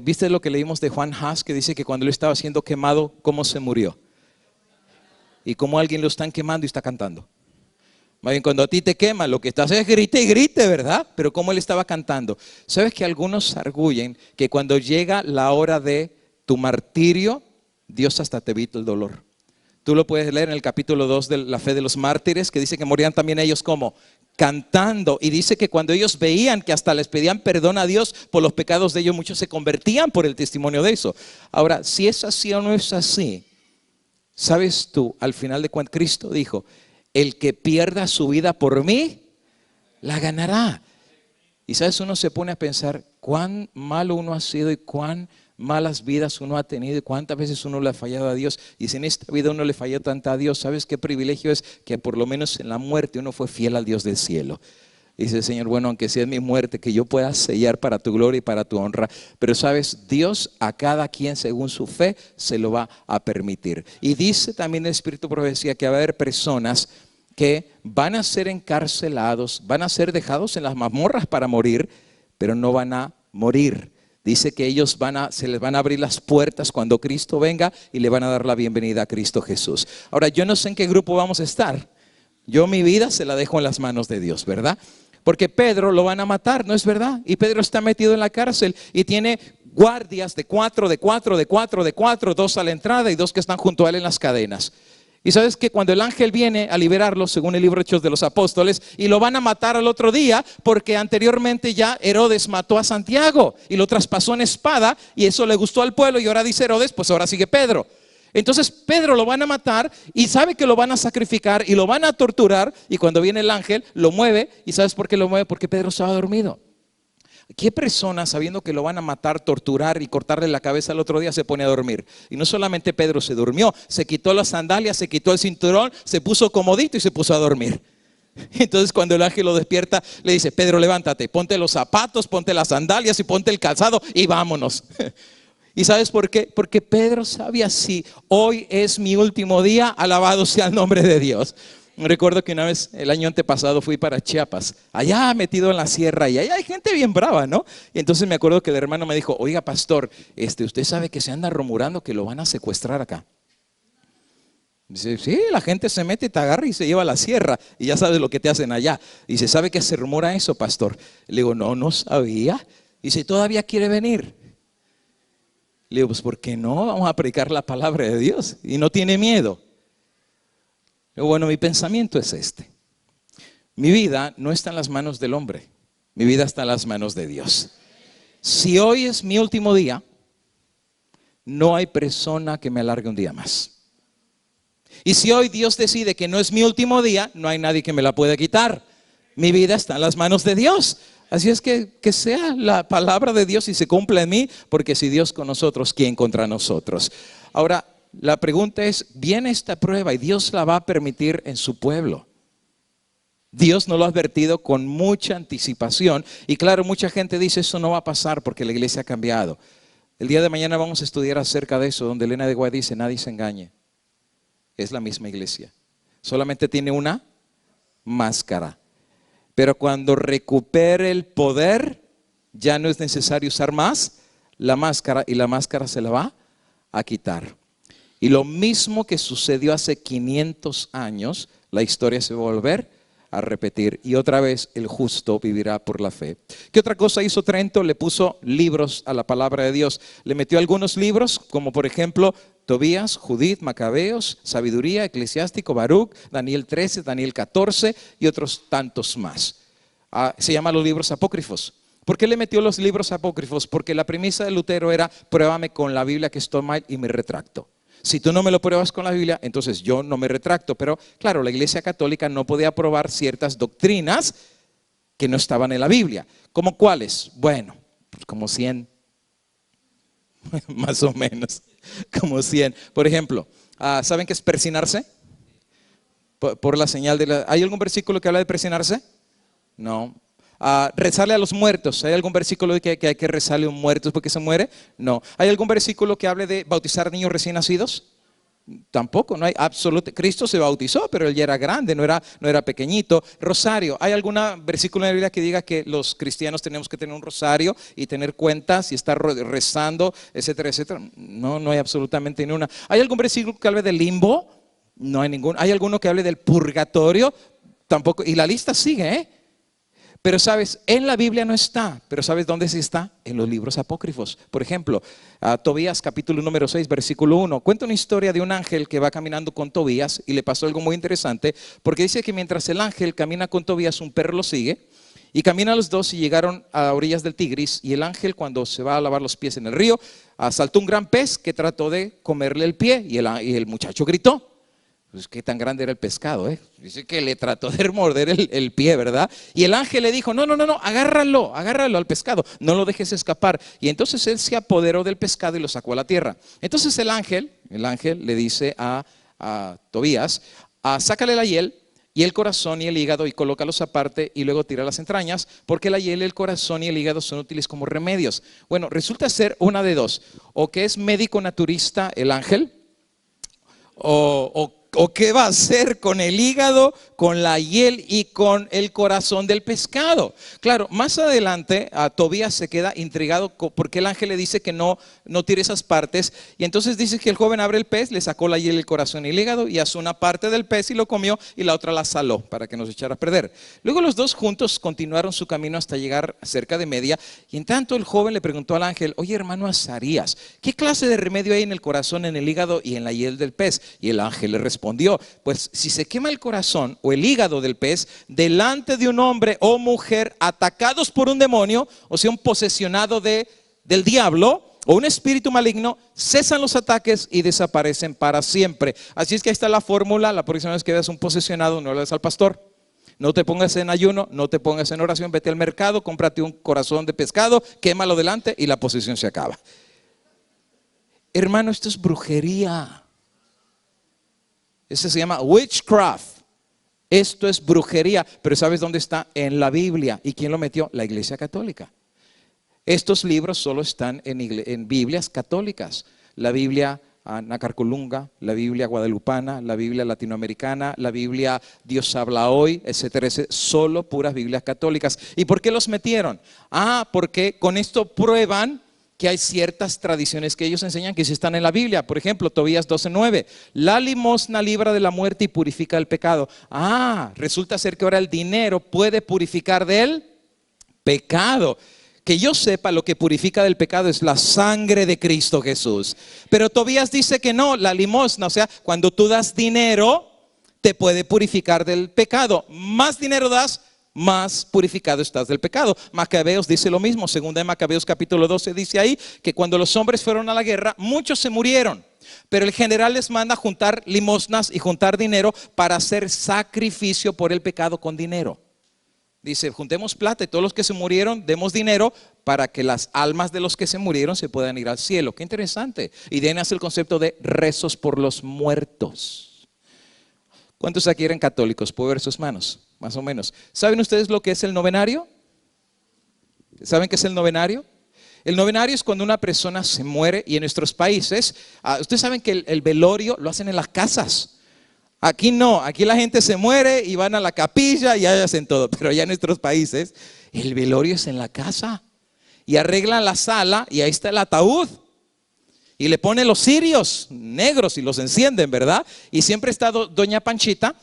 Speaker 1: ¿viste lo que leímos de Juan Haas que dice que cuando él estaba siendo quemado, cómo se murió? Y cómo alguien lo están quemando y está cantando. Más bien cuando a ti te quema, lo que estás es grite y grite, ¿verdad? Pero cómo él estaba cantando. ¿Sabes que algunos arguyen que cuando llega la hora de tu martirio, Dios hasta te evita el dolor? Tú lo puedes leer en el capítulo 2 de la fe de los mártires, que dice que morían también ellos como cantando. Y dice que cuando ellos veían que hasta les pedían perdón a Dios por los pecados de ellos, muchos se convertían por el testimonio de eso. Ahora, si es así o no es así, ¿sabes tú? Al final de cuentas, Cristo dijo, el que pierda su vida por mí, la ganará. Y sabes, uno se pone a pensar cuán malo uno ha sido y cuán malas vidas uno ha tenido y cuántas veces uno le ha fallado a Dios. Y si en esta vida uno le falló tanto a Dios, ¿sabes qué privilegio es? Que por lo menos en la muerte uno fue fiel al Dios del cielo. Dice el Señor, bueno, aunque sea mi muerte, que yo pueda sellar para tu gloria y para tu honra. Pero sabes, Dios a cada quien según su fe se lo va a permitir. Y dice también el Espíritu Profecía que va a haber personas que van a ser encarcelados, van a ser dejados en las mazmorras para morir, pero no van a morir. Dice que ellos se les van a abrir las puertas cuando Cristo venga y le van a dar la bienvenida a Cristo Jesús. Ahora, yo no sé en qué grupo vamos a estar. Yo mi vida se la dejo en las manos de Dios, ¿verdad? Porque Pedro lo van a matar, ¿no es verdad? Y Pedro está metido en la cárcel y tiene guardias de 4, 2 a la entrada y 2 que están junto a él en las cadenas. Y sabes que cuando el ángel viene a liberarlo, según el libro Hechos de los Apóstoles, y lo van a matar al otro día, porque anteriormente ya Herodes mató a Santiago y lo traspasó en espada, y eso le gustó al pueblo, y ahora dice Herodes, pues ahora sigue Pedro. Entonces Pedro lo van a matar y sabe que lo van a sacrificar y lo van a torturar, y cuando viene el ángel lo mueve. ¿Y sabes por qué lo mueve? Porque Pedro estaba dormido. ¿Qué persona, sabiendo que lo van a matar, torturar y cortarle la cabeza al otro día, se pone a dormir? Y no solamente Pedro se durmió, se quitó las sandalias, se quitó el cinturón, se puso comodito y se puso a dormir. Entonces cuando el ángel lo despierta, le dice, Pedro, levántate, ponte los zapatos, ponte las sandalias y ponte el calzado y vámonos. ¿Y sabes por qué? Porque Pedro sabía, si hoy es mi último día, alabado sea el nombre de Dios. Recuerdo que una vez, el año antepasado, fui para Chiapas, allá metido en la sierra, y allá hay gente bien brava, ¿no? Y entonces me acuerdo que el hermano me dijo, oiga, pastor, usted sabe que se anda rumorando que lo van a secuestrar acá. Dice, sí, la gente se mete y te agarra y se lleva a la sierra, y ya sabes lo que te hacen allá. Dice, ¿sabe que se rumora eso, pastor? Le digo, no sabía. Dice, ¿todavía quiere venir? Le digo, pues ¿por qué no? Vamos a predicar la palabra de Dios, y no tiene miedo. Bueno, mi pensamiento es este. Mi vida no está en las manos del hombre. Mi vida está en las manos de Dios. Si hoy es mi último día, no hay persona que me alargue un día más. Y si hoy Dios decide que no es mi último día, no hay nadie que me la pueda quitar. Mi vida está en las manos de Dios. Así es que sea la palabra de Dios y se cumpla en mí, porque si Dios con nosotros, ¿quién contra nosotros? Ahora, la pregunta es, viene esta prueba y Dios la va a permitir en su pueblo. Dios nos lo ha advertido con mucha anticipación. Y claro, mucha gente dice, eso no va a pasar porque la iglesia ha cambiado. El día de mañana vamos a estudiar acerca de eso, donde Elena de Guay dice, nadie se engañe. Es la misma iglesia. Solamente tiene una máscara. Pero cuando recupere el poder, ya no es necesario usar más la máscara, y la máscara se la va a quitar. Y lo mismo que sucedió hace 500 años, la historia se va a volver a repetir. Y otra vez, el justo vivirá por la fe. ¿Qué otra cosa hizo Trento? Le puso libros a la palabra de Dios. Le metió algunos libros, como por ejemplo Tobías, Judith, Macabeos, Sabiduría, Eclesiástico, Baruch, Daniel 13, Daniel 14 y otros tantos más. Se llaman los libros apócrifos. ¿Por qué le metió los libros apócrifos? Porque la premisa de Lutero era: pruébame con la Biblia que estoy mal y me retracto. Si tú no me lo pruebas con la Biblia, entonces yo no me retracto. Pero claro, la Iglesia Católica no podía aprobar ciertas doctrinas que no estaban en la Biblia. ¿Cómo cuáles? Bueno, pues como 100, más o menos, como 100. Por ejemplo, ¿saben qué es persinarse? Por la señal de la... ¿Hay algún versículo que habla de persinarse? No. Rezarle a los muertos. ¿Hay algún versículo que hay que rezarle a un muerto porque se muere? No. ¿Hay algún versículo que hable de bautizar niños recién nacidos? Tampoco, no hay absoluto. Cristo se bautizó, pero él ya era grande, no era pequeño. Rosario. ¿Hay algún versículo en la Biblia que diga que los cristianos tenemos que tener un rosario y tener cuentas y estar rezando, etcétera, etcétera? No, no hay absolutamente ninguna. ¿Hay algún versículo que hable del limbo? No hay ninguno. ¿Hay alguno que hable del purgatorio? Tampoco. Y la lista sigue, ¿eh? Pero sabes, en la Biblia no está, pero ¿sabes dónde sí está? En los libros apócrifos. Por ejemplo, Tobías capítulo número 6, versículo 1. Cuenta una historia de un ángel que va caminando con Tobías y le pasó algo muy interesante, porque dice que mientras el ángel camina con Tobías, un perro lo sigue, y caminan los dos y llegaron a orillas del Tigris, y el ángel, cuando se va a lavar los pies en el río, saltó un gran pez que trató de comerle el pie, y el muchacho gritó. Pues qué tan grande era el pescado, ¿eh? Dice que le trató de morder el pie, ¿verdad? Y el ángel le dijo: no, agárralo al pescado, no lo dejes escapar. Y entonces él se apoderó del pescado y lo sacó a la tierra. Entonces el ángel le dice a Tobías: sácale la hiel y el corazón y el hígado y colócalos aparte y luego tira las entrañas, porque la hiel, el corazón y el hígado son útiles como remedios. Bueno, resulta ser una de dos: o que es médico naturista el ángel, o qué va a hacer con el hígado, con la hiel y con el corazón del pescado. Claro, más adelante Tobías se queda intrigado porque el ángel le dice que no tire esas partes, y entonces dice que el joven abre el pez, le sacó la hiel, el corazón y el hígado y asó una parte del pez y lo comió, y la otra la saló para que no se echara a perder. Luego los dos juntos continuaron su camino hasta llegar cerca de Media, y en tanto el joven le preguntó al ángel: oye, hermano Azarías, ¿qué clase de remedio hay en el corazón, en el hígado y en la hiel del pez? Y el ángel le respondió: pues si se quema el corazón o el hígado del pez delante de un hombre o mujer atacados por un demonio, o sea, un posesionado del diablo o un espíritu maligno, cesan los ataques y desaparecen para siempre. Así es que ahí está la fórmula. La próxima vez que veas un posesionado, no le des al pastor. No te pongas en ayuno, no te pongas en oración, vete al mercado, cómprate un corazón de pescado, quémalo delante y la posesión se acaba. Hermano, esto es brujería. Eso se llama witchcraft. Esto es brujería. Pero ¿sabes dónde está? En la Biblia. ¿Y quién lo metió? La Iglesia Católica. Estos libros solo están en Biblias católicas. La Biblia Nacarcolunga, la Biblia guadalupana, la Biblia latinoamericana, la Biblia Dios habla hoy, etcétera, etcétera. Solo puras Biblias católicas. ¿Y por qué los metieron? Porque con esto prueban que hay ciertas tradiciones que ellos enseñan que sí están en la Biblia. Por ejemplo, Tobías 12:9, la limosna libra de la muerte y purifica el pecado. Resulta ser que ahora el dinero puede purificar del pecado. Que yo sepa, lo que purifica del pecado es la sangre de Cristo Jesús. Pero Tobías dice que no, la limosna, o sea, cuando tú das dinero, te puede purificar del pecado. Más dinero das, más purificado estás del pecado. Macabeos dice lo mismo. Segunda de Macabeos capítulo 12 dice ahí que cuando los hombres fueron a la guerra, muchos se murieron, pero el general les manda juntar limosnas y juntar dinero para hacer sacrificio por el pecado con dinero. Dice: juntemos plata y todos los que se murieron demos dinero para que las almas de los que se murieron se puedan ir al cielo. Qué interesante. Y de ahí nace el concepto de rezos por los muertos. ¿Cuántos aquí eran católicos? ¿Puedo ver sus manos? Más o menos. ¿Saben ustedes lo que es el novenario? ¿Saben qué es el novenario? El novenario es cuando una persona se muere, y en nuestros países, ustedes saben que el velorio lo hacen en las casas. Aquí no, aquí la gente se muere y van a la capilla y hacen todo, pero allá en nuestros países el velorio es en la casa, y arreglan la sala y ahí está el ataúd. Y le ponen los cirios negros y los encienden, ¿verdad? Y siempre está doña Panchita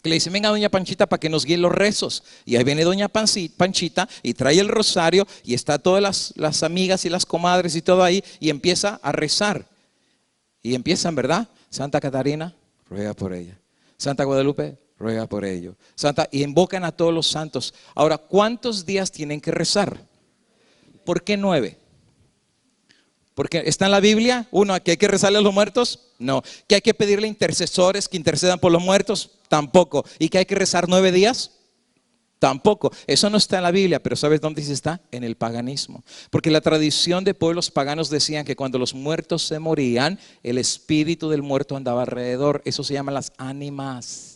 Speaker 1: que le dice, venga doña Panchita para que nos guíe los rezos. Y ahí viene doña Panchita y trae el rosario y está todas las amigas y las comadres y todo ahí y empieza a rezar. Y empiezan, ¿verdad? Santa Catarina, ruega por ella. Santa Guadalupe, ruega por ello. Y invocan a todos los santos. Ahora, ¿cuántos días tienen que rezar? ¿Por qué 9? Porque está en la Biblia, uno, que hay que rezarle a los muertos, no. Que hay que pedirle intercesores que intercedan por los muertos, tampoco. Y que hay que rezar 9 días, tampoco. Eso no está en la Biblia, pero ¿sabes dónde sí está? En el paganismo. Porque la tradición de pueblos paganos decían que cuando los muertos se morían, el espíritu del muerto andaba alrededor. Eso se llama las ánimas.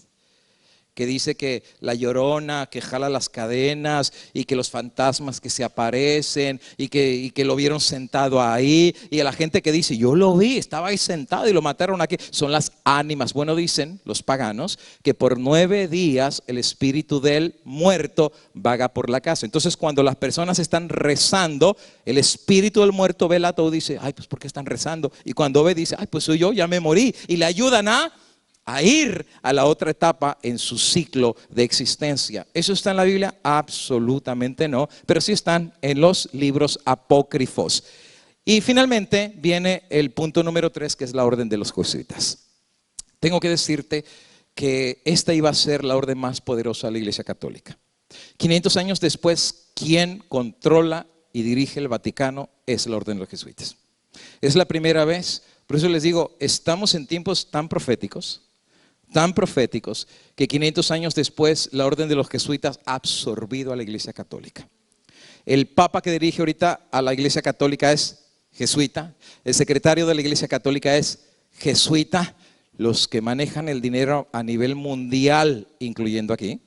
Speaker 1: Que dice que la llorona que jala las cadenas y que los fantasmas que se aparecen y que lo vieron sentado ahí, y a la gente que dice, yo lo vi, estaba ahí sentado y lo mataron aquí, son las ánimas. Bueno, dicen los paganos que por 9 días el espíritu del muerto vaga por la casa. Entonces cuando las personas están rezando, el espíritu del muerto vela todo y dice, ay, pues ¿por qué están rezando? Y cuando ve dice, ay, pues soy yo, ya me morí, y le ayudan a ir a la otra etapa en su ciclo de existencia. ¿Eso está en la Biblia? Absolutamente no, pero sí están en los libros apócrifos. Y finalmente viene el punto número 3, que es la orden de los jesuitas. Tengo que decirte que esta iba a ser la orden más poderosa de la Iglesia Católica. 500 años después, quien controla y dirige el Vaticano es la orden de los jesuitas. Es la primera vez, por eso les digo, estamos en tiempos tan proféticos, que 500 años después la orden de los jesuitas ha absorbido a la Iglesia Católica. El Papa que dirige ahorita a la Iglesia Católica es jesuita, el secretario de la Iglesia Católica es jesuita, los que manejan el dinero a nivel mundial, incluyendo aquí,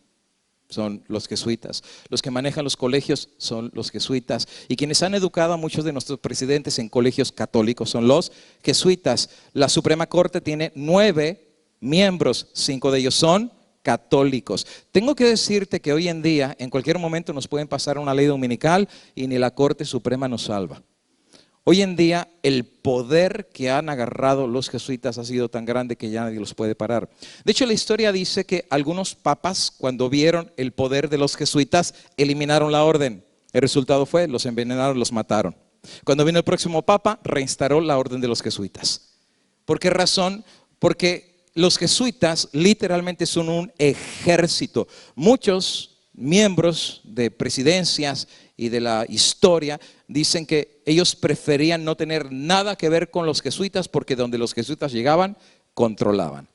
Speaker 1: son los jesuitas. Los que manejan los colegios son los jesuitas. Y quienes han educado a muchos de nuestros presidentes en colegios católicos son los jesuitas. La Suprema Corte tiene 9 miembros, 5 de ellos son católicos. Tengo que decirte que hoy en día, en cualquier momento nos pueden pasar una ley dominical y ni la Corte Suprema nos salva. Hoy en día el poder que han agarrado los jesuitas ha sido tan grande que ya nadie los puede parar. De hecho, la historia dice que algunos papas, cuando vieron el poder de los jesuitas, eliminaron la orden. El resultado fue, los envenenaron, los mataron. Cuando vino el próximo papa, reinstaló la orden de los jesuitas. ¿Por qué razón? Porque los jesuitas literalmente son un ejército. Muchos miembros de presidencias y de la historia dicen que ellos preferían no tener nada que ver con los jesuitas porque donde los jesuitas llegaban, controlaban.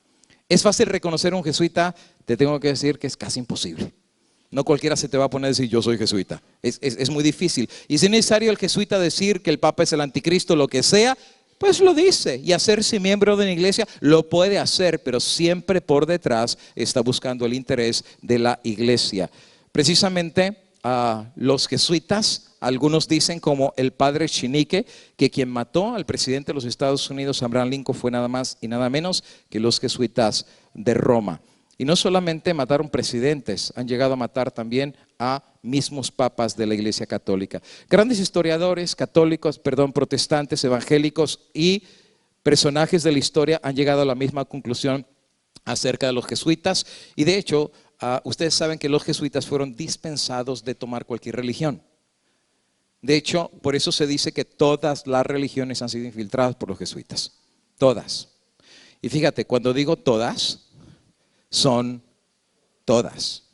Speaker 1: Es fácil reconocer un jesuita, te tengo que decir que es casi imposible. No cualquiera se te va a poner a decir yo soy jesuita. Es muy difícil. Y si es necesario el jesuita decir que el Papa es el anticristo, lo que sea, pues lo dice, y hacerse miembro de una iglesia lo puede hacer, pero siempre por detrás está buscando el interés de la iglesia. Precisamente los jesuitas, algunos dicen como el padre Chinique, que quien mató al presidente de los Estados Unidos, Abraham Lincoln, fue nada más y nada menos que los jesuitas de Roma. Y no solamente mataron presidentes, han llegado a matar también a mismos papas de la Iglesia Católica. Grandes historiadores católicos, protestantes, evangélicos y personajes de la historia han llegado a la misma conclusión acerca de los jesuitas. Y de hecho, ustedes saben que los jesuitas fueron dispensados de tomar cualquier religión. De hecho, por eso se dice que todas las religiones han sido infiltradas por los jesuitas. Todas. Y fíjate, cuando digo todas, son todas.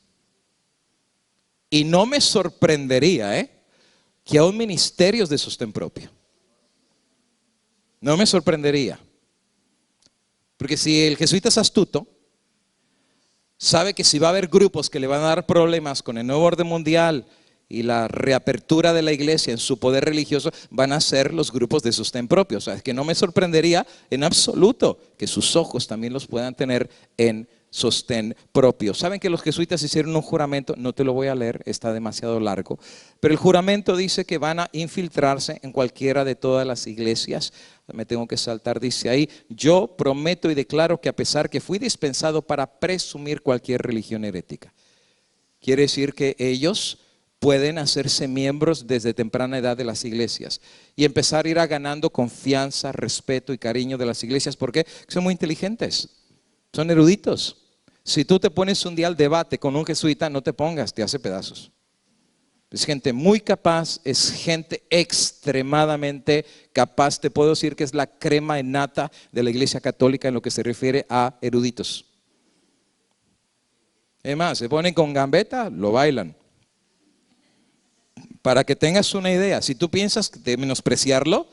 Speaker 1: Y no me sorprendería que aún ministerios de sostén propio. No me sorprendería. Porque si el jesuita es astuto, sabe que si va a haber grupos que le van a dar problemas con el nuevo orden mundial y la reapertura de la iglesia en su poder religioso, van a ser los grupos de sostén propio. O sea, es que no me sorprendería en absoluto que sus ojos también los puedan tener en sostén propio. Saben que los jesuitas hicieron un juramento, no te lo voy a leer, está demasiado largo, pero el juramento dice que van a infiltrarse en cualquiera de todas las iglesias. Me tengo que saltar, dice ahí, yo prometo y declaro que a pesar que fui dispensado para presumir cualquier religión herética. Quiere decir que ellos pueden hacerse miembros desde temprana edad de las iglesias y empezar a ir ganando confianza, respeto y cariño de las iglesias. ¿Por qué? Porque son muy inteligentes, son eruditos. Si tú te pones un día al debate con un jesuita, no te pongas, te hace pedazos. Es gente muy capaz, es gente extremadamente capaz. Te puedo decir que es la crema innata de la Iglesia Católica en lo que se refiere a eruditos. Es más, se ponen con gambeta, lo bailan. Para que tengas una idea, si tú piensas de menospreciarlo,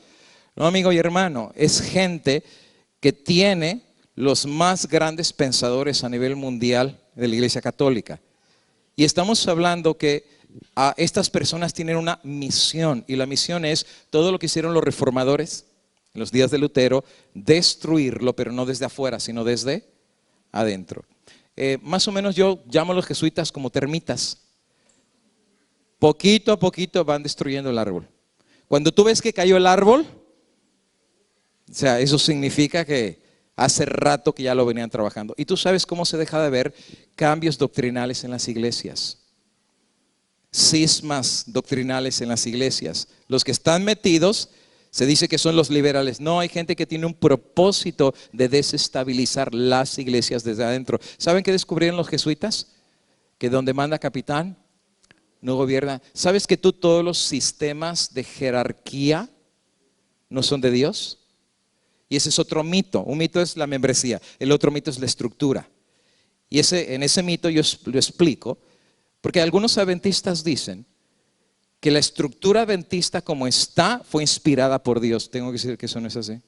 Speaker 1: no, amigo y hermano, es gente que tiene los más grandes pensadores a nivel mundial de la Iglesia Católica. Y estamos hablando que estas personas tienen una misión, y la misión es todo lo que hicieron los reformadores en los días de Lutero, destruirlo, pero no desde afuera, sino desde adentro. Más o menos yo llamo a los jesuitas como termitas. Poquito a poquito van destruyendo el árbol. Cuando tú ves que cayó el árbol, o sea, eso significa que hace rato que ya lo venían trabajando. Y tú sabes cómo se deja de ver cambios doctrinales en las iglesias. Cismas doctrinales en las iglesias. Los que están metidos, se dice que son los liberales. No, hay gente que tiene un propósito de desestabilizar las iglesias desde adentro. ¿Saben qué descubrieron los jesuitas? Que donde manda capitán, no gobierna. ¿Sabes que todos los sistemas de jerarquía no son de Dios? Y ese es otro mito. Un mito es la membresía, el otro mito es la estructura. Y en ese mito yo lo explico, porque algunos adventistas dicen que la estructura adventista como está fue inspirada por Dios. Tengo que decir que eso no es así.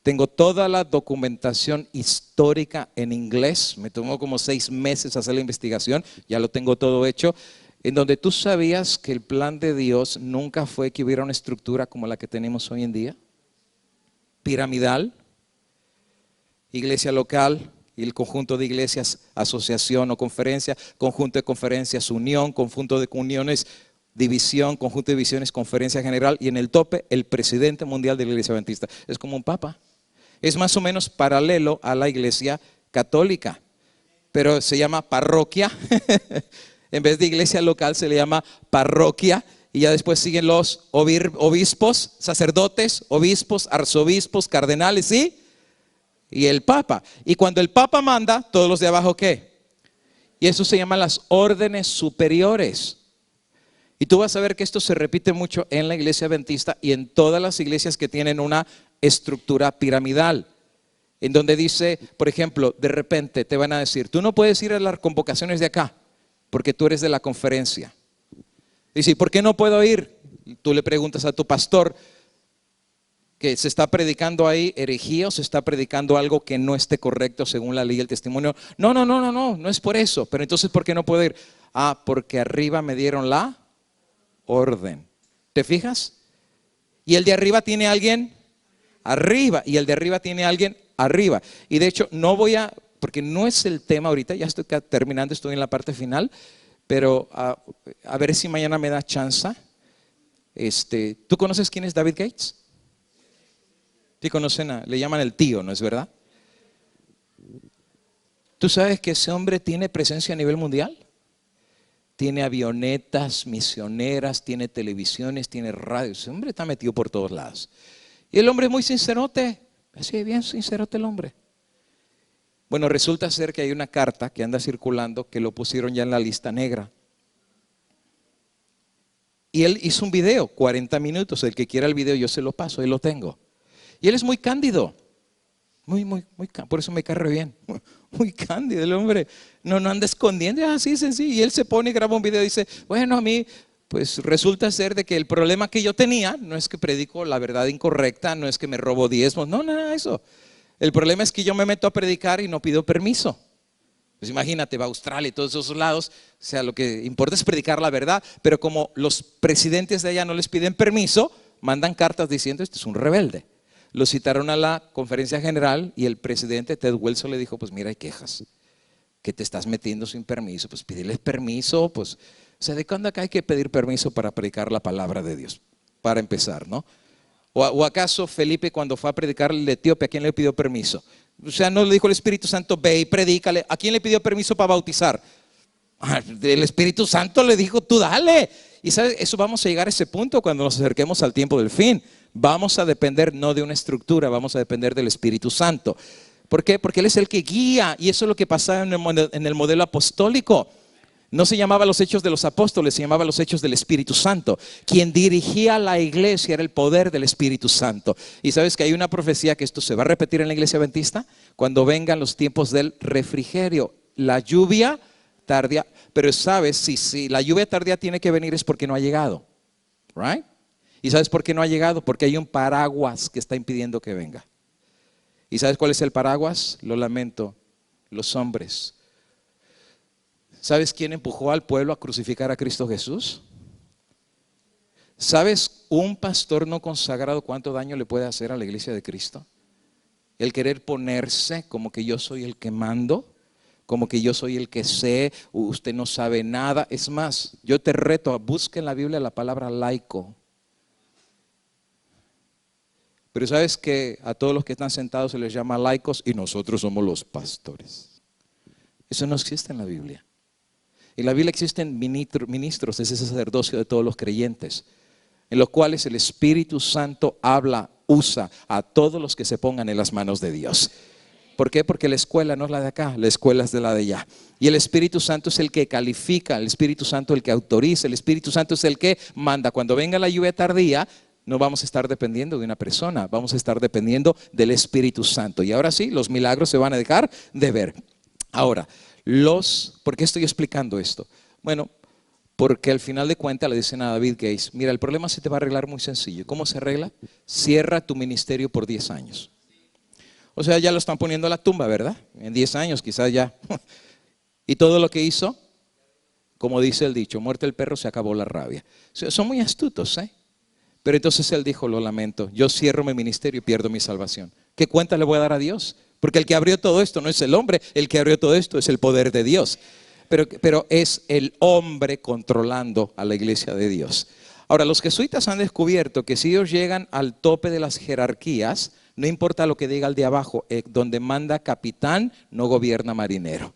Speaker 1: Tengo toda la documentación histórica en inglés. Me tomó como 6 meses hacer la investigación. Ya lo tengo todo hecho. En donde tú sabías que el plan de Dios nunca fue que hubiera una estructura como la que tenemos hoy en día. Piramidal, iglesia local y el conjunto de iglesias, asociación o conferencia, conjunto de conferencias, unión, conjunto de uniones, división, conjunto de divisiones, conferencia general, y en el tope el presidente mundial de la iglesia adventista. Es como un papa. Es más o menos paralelo a la iglesia católica, pero se llama parroquia. En vez de iglesia local se le llama parroquia. Y ya después siguen los obispos, sacerdotes, obispos, arzobispos, cardenales y el papa. Y cuando el papa manda, todos los de abajo ¿qué? Y eso se llama las órdenes superiores. Y tú vas a ver que esto se repite mucho en la iglesia adventista y en todas las iglesias que tienen una estructura piramidal. En donde dice, por ejemplo, de repente te van a decir, tú no puedes ir a las convocaciones de acá porque tú eres de la conferencia. Dice, ¿por qué no puedo ir? Tú le preguntas a tu pastor que se está predicando ahí herejía o se está predicando algo que no esté correcto según la ley y el testimonio. No es por eso. Pero entonces, ¿por qué no puedo ir? Porque arriba me dieron la orden. ¿Te fijas? Y el de arriba tiene alguien arriba y el de arriba tiene alguien arriba. Y de hecho, porque no es el tema ahorita, ya estoy terminando, estoy en la parte final. Pero a ver si mañana me da chance. ¿Tú conoces quién es David Gates? Sí, le llaman el tío, ¿no es verdad? ¿Tú sabes que ese hombre tiene presencia a nivel mundial? Tiene avionetas misioneras, tiene televisiones, tiene radio. Ese hombre está metido por todos lados. Y el hombre es muy sincerote. Así bien sincerote el hombre. Bueno, resulta ser que hay una carta que anda circulando que lo pusieron ya en la lista negra. Y él hizo un video, 40 minutos. El que quiera el video yo se lo paso, ahí lo tengo. Y él es muy cándido. Por eso me cae re bien. Muy cándido el hombre. No anda escondiendo, así sencillo. Y él se pone y graba un video y dice, bueno, a mí pues resulta ser de que el problema que yo tenía no es que predico la verdad incorrecta, no es que me robo diezmos, no, nada de eso. El problema es que yo me meto a predicar y no pido permiso. Pues imagínate, va a Australia y todos esos lados, o sea, lo que importa es predicar la verdad, pero como los presidentes de allá no les piden permiso, mandan cartas diciendo, este es un rebelde. Lo citaron a la conferencia general y el presidente Ted Wilson le dijo, pues mira, hay quejas, que te estás metiendo sin permiso, pues pídeles permiso, pues, o sea, ¿de cuándo acá hay que pedir permiso para predicar la palabra de Dios? Para empezar, ¿no? ¿O acaso Felipe cuando fue a predicar el etíope, a quién le pidió permiso? O sea, no le dijo el Espíritu Santo, ve y predícale. ¿A quién le pidió permiso para bautizar? El Espíritu Santo le dijo, tú dale. Y sabes, eso vamos a llegar a ese punto cuando nos acerquemos al tiempo del fin. Vamos a depender no de una estructura, vamos a depender del Espíritu Santo. ¿Por qué? Porque Él es el que guía, y eso es lo que pasaba en el modelo apostólico. No se llamaba los hechos de los apóstoles, se llamaba los hechos del Espíritu Santo. Quien dirigía la iglesia era el poder del Espíritu Santo. Y sabes que hay una profecía que esto se va a repetir en la iglesia adventista cuando vengan los tiempos del refrigerio. La lluvia tardía, pero sabes, si la lluvia tardía tiene que venir es porque no ha llegado. Right? ¿Y sabes por qué no ha llegado? Porque hay un paraguas que está impidiendo que venga. ¿Y sabes cuál es el paraguas? Lo lamento, los hombres. ¿Sabes quién empujó al pueblo a crucificar a Cristo Jesús? ¿Sabes un pastor no consagrado cuánto daño le puede hacer a la iglesia de Cristo? El querer ponerse como que yo soy el que mando, como que yo soy el que sé, usted no sabe nada. Es más, yo te reto a buscar en la Biblia la palabra laico. Pero sabes que a todos los que están sentados se les llama laicos y nosotros somos los pastores. Eso no existe en la Biblia. En la Biblia existen ministros de ese sacerdocio de todos los creyentes, en los cuales el Espíritu Santo habla, usa a todos los que se pongan en las manos de Dios. ¿Por qué? Porque la escuela no es la de acá, la escuela es de la de allá. Y el Espíritu Santo es el que califica, el Espíritu Santo es el que autoriza, el Espíritu Santo es el que manda. Cuando venga la lluvia tardía, no vamos a estar dependiendo de una persona, vamos a estar dependiendo del Espíritu Santo. Y ahora sí, los milagros se van a dejar de ver. Ahora, ¿por qué estoy explicando esto? Bueno, porque al final de cuentas le dicen a David Gates, mira, el problema se te va a arreglar muy sencillo. ¿Cómo se arregla? Cierra tu ministerio por 10 años. O sea, ya lo están poniendo a la tumba, ¿verdad? En 10 años quizás ya. Y todo lo que hizo, como dice el dicho, muerto el perro se acabó la rabia. O sea, son muy astutos, ¿eh? Pero entonces él dijo, lo lamento, yo cierro mi ministerio y pierdo mi salvación. ¿Qué cuenta le voy a dar a Dios? Porque el que abrió todo esto no es el hombre, el que abrió todo esto es el poder de Dios. Pero es el hombre controlando a la iglesia de Dios. Ahora, los jesuitas han descubierto que si ellos llegan al tope de las jerarquías, no importa lo que diga el de abajo, donde manda capitán, no gobierna marinero.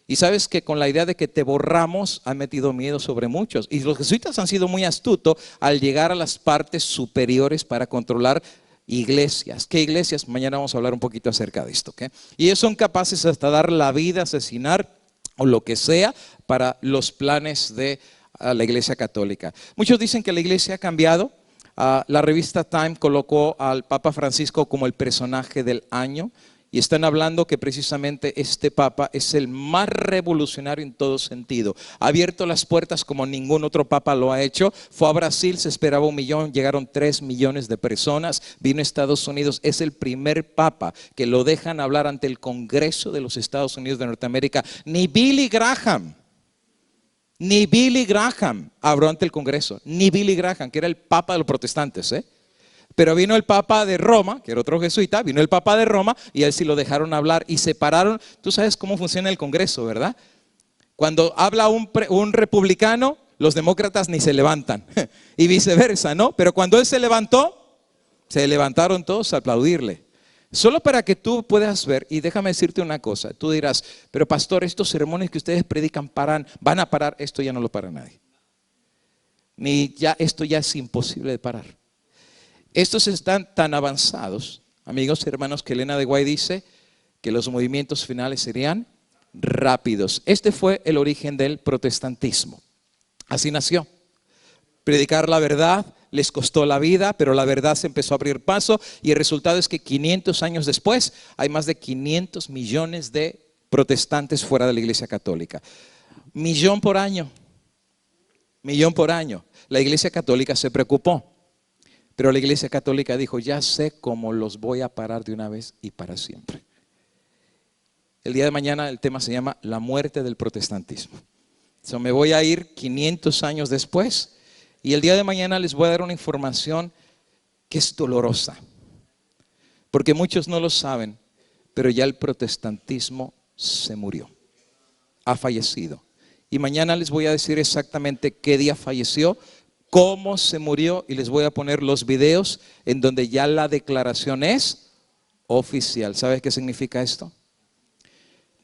Speaker 1: Y sabes que con la idea de que te borramos, han metido miedo sobre muchos. Y los jesuitas han sido muy astutos al llegar a las partes superiores para controlar iglesias. ¿Qué iglesias? Mañana vamos a hablar un poquito acerca de esto, ¿okay? Y ellos son capaces hasta dar la vida, asesinar o lo que sea para los planes de la iglesia católica. Muchos dicen que la iglesia ha cambiado. La revista Time colocó al Papa Francisco como el personaje del año. Y están hablando que precisamente este Papa es el más revolucionario en todo sentido. Ha abierto las puertas como ningún otro Papa lo ha hecho. Fue a Brasil, se esperaba 1 millón, llegaron 3 millones de personas. Vino a Estados Unidos, es el primer Papa que lo dejan hablar ante el Congreso de los Estados Unidos de Norteamérica. Ni Billy Graham habló ante el Congreso. Ni Billy Graham, que era el Papa de los protestantes, ¿eh? Pero vino el Papa de Roma, que era otro jesuita, vino el Papa de Roma y a él sí lo dejaron hablar y separaron. Tú sabes cómo funciona el Congreso, ¿verdad? Cuando habla un republicano, los demócratas ni se levantan y viceversa, ¿no? Pero cuando él se levantó, se levantaron todos a aplaudirle. Solo para que tú puedas ver, y déjame decirte una cosa, tú dirás, pero pastor, estos sermones que ustedes predican van a parar, esto ya no lo para nadie. Esto ya es imposible de parar. Estos están tan avanzados, amigos y hermanos, que Elena de White dice que los movimientos finales serían rápidos. Este fue el origen del protestantismo. Así nació. Predicar la verdad les costó la vida, pero la verdad se empezó a abrir paso y el resultado es que 500 años después hay más de 500 millones de protestantes fuera de la iglesia católica. 1 millón por año. 1 millón por año. La iglesia católica se preocupó. Pero la iglesia católica dijo, ya sé cómo los voy a parar de una vez y para siempre. El día de mañana el tema se llama la muerte del protestantismo. Me voy a ir 500 años después y el día de mañana les voy a dar una información que es dolorosa. Porque muchos no lo saben, pero ya el protestantismo se murió. Ha fallecido. Y mañana les voy a decir exactamente qué día falleció, cómo se murió y les voy a poner los videos en donde ya la declaración es oficial. ¿Sabes qué significa esto?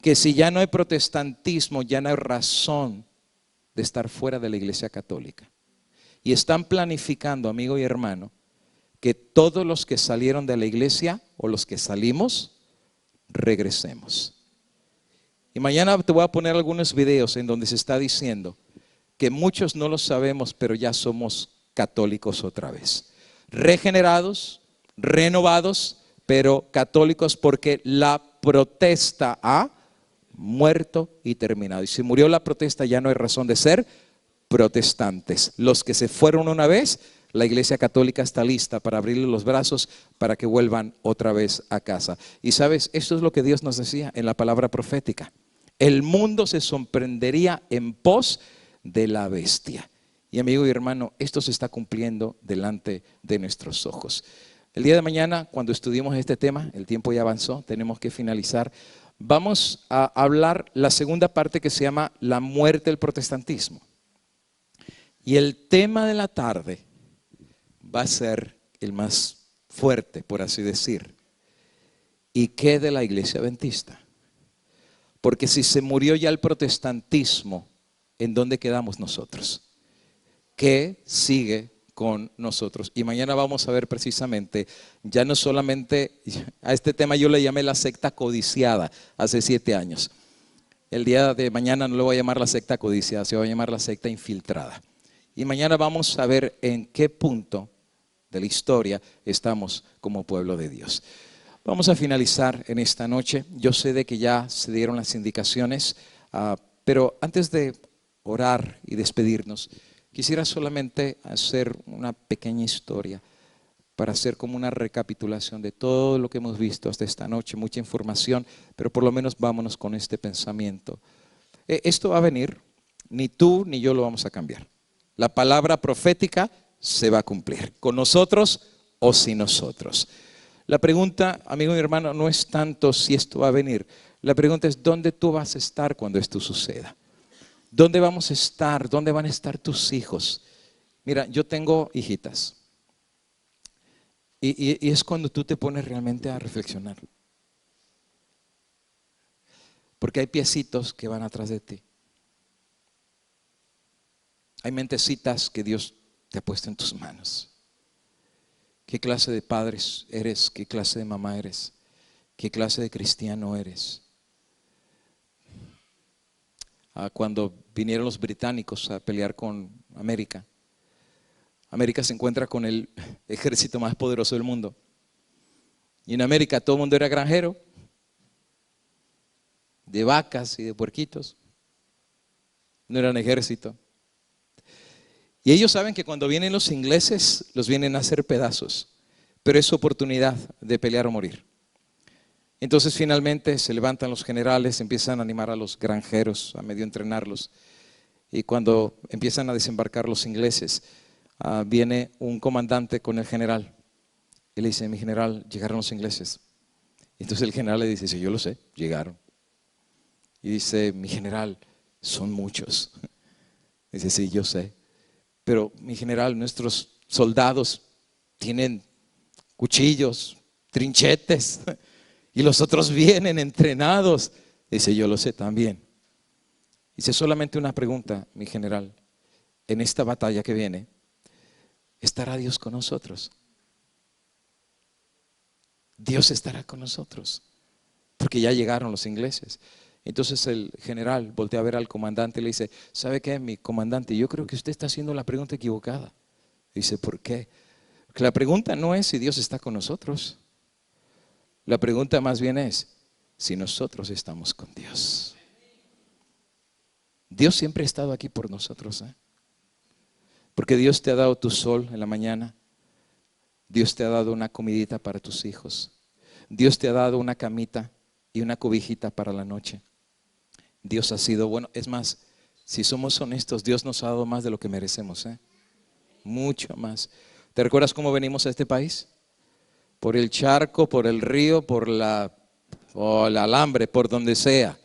Speaker 1: Que si ya no hay protestantismo, ya no hay razón de estar fuera de la iglesia católica. Y están planificando, amigo y hermano, que todos los que salieron de la iglesia o los que salimos, regresemos. Y mañana te voy a poner algunos videos en donde se está diciendo que muchos no lo sabemos, pero ya somos católicos otra vez. Regenerados, renovados, pero católicos porque la protesta ha muerto y terminado. Y si murió la protesta ya no hay razón de ser protestantes. Los que se fueron una vez, la Iglesia Católica está lista para abrirle los brazos para que vuelvan otra vez a casa. Y sabes, esto es lo que Dios nos decía en la palabra profética. El mundo se sorprendería en pos de la bestia. Y amigo y hermano, esto se está cumpliendo delante de nuestros ojos. El día de mañana, cuando estudiemos este tema, el tiempo ya avanzó, tenemos que finalizar. Vamos a hablar la segunda parte que se llama la muerte del protestantismo. Y el tema de la tarde va a ser el más fuerte, por así decir. ¿Y qué de la iglesia adventista? Porque si se murió ya el protestantismo, ¿en dónde quedamos nosotros? ¿Qué sigue con nosotros? Y mañana vamos a ver precisamente, ya no solamente, a este tema yo le llamé la secta codiciada hace 7 años. El día de mañana no le voy a llamar la secta codiciada, se va a llamar la secta infiltrada. Y mañana vamos a ver en qué punto de la historia estamos como pueblo de Dios. Vamos a finalizar en esta noche. Yo sé de que ya se dieron las indicaciones, pero antes de orar y despedirnos, quisiera solamente hacer una pequeña historia para hacer como una recapitulación de todo lo que hemos visto hasta esta noche, mucha información, pero por lo menos vámonos con este pensamiento. Esto va a venir, ni tú ni yo lo vamos a cambiar. La palabra profética se va a cumplir, con nosotros o sin nosotros. La pregunta, amigo y hermano, no es tanto si esto va a venir. La pregunta es, ¿dónde tú vas a estar cuando esto suceda? ¿Dónde vamos a estar? ¿Dónde van a estar tus hijos? Mira, yo tengo hijitas. Y es cuando tú te pones realmente a reflexionar. Porque hay piecitos que van atrás de ti. Hay mentecitas que Dios te ha puesto en tus manos. ¿Qué clase de padres eres? ¿Qué clase de mamá eres? ¿Qué clase de cristiano eres? Cuando vinieron los británicos a pelear con América, América se encuentra con el ejército más poderoso del mundo. Y en América todo el mundo era granjero, de vacas y de puerquitos. No eran ejército. Y ellos saben que cuando vienen los ingleses, los vienen a hacer pedazos, pero es su oportunidad de pelear o morir. Entonces finalmente se levantan los generales, empiezan a animar a los granjeros, a medio entrenarlos. Y cuando empiezan a desembarcar los ingleses, viene un comandante con el general. Y le dice, mi general, llegaron los ingleses. Entonces el general le dice, sí, yo lo sé, llegaron. Y dice, mi general, son muchos. Dice, sí, yo sé. Pero mi general, nuestros soldados tienen cuchillos, trinchetes, y los otros vienen entrenados. Dice, yo lo sé también. Dice, solamente una pregunta, mi general. En esta batalla que viene, ¿estará Dios con nosotros? Dios estará con nosotros, porque ya llegaron los ingleses. Entonces el general voltea a ver al comandante y le dice, ¿sabe qué, mi comandante? Yo creo que usted está haciendo la pregunta equivocada. Dice, ¿por qué? Porque la pregunta no es si Dios está con nosotros. La pregunta más bien es si nosotros estamos con Dios. Dios siempre ha estado aquí por nosotros, porque Dios te ha dado tu sol en la mañana. Dios te ha dado una comidita para tus hijos. Dios te ha dado una camita y una cobijita para la noche. Dios ha sido bueno. Es más, si somos honestos, Dios nos ha dado más de lo que merecemos, mucho más. ¿Te recuerdas cómo venimos a este país? Por el charco, por el río, por el alambre, por donde sea.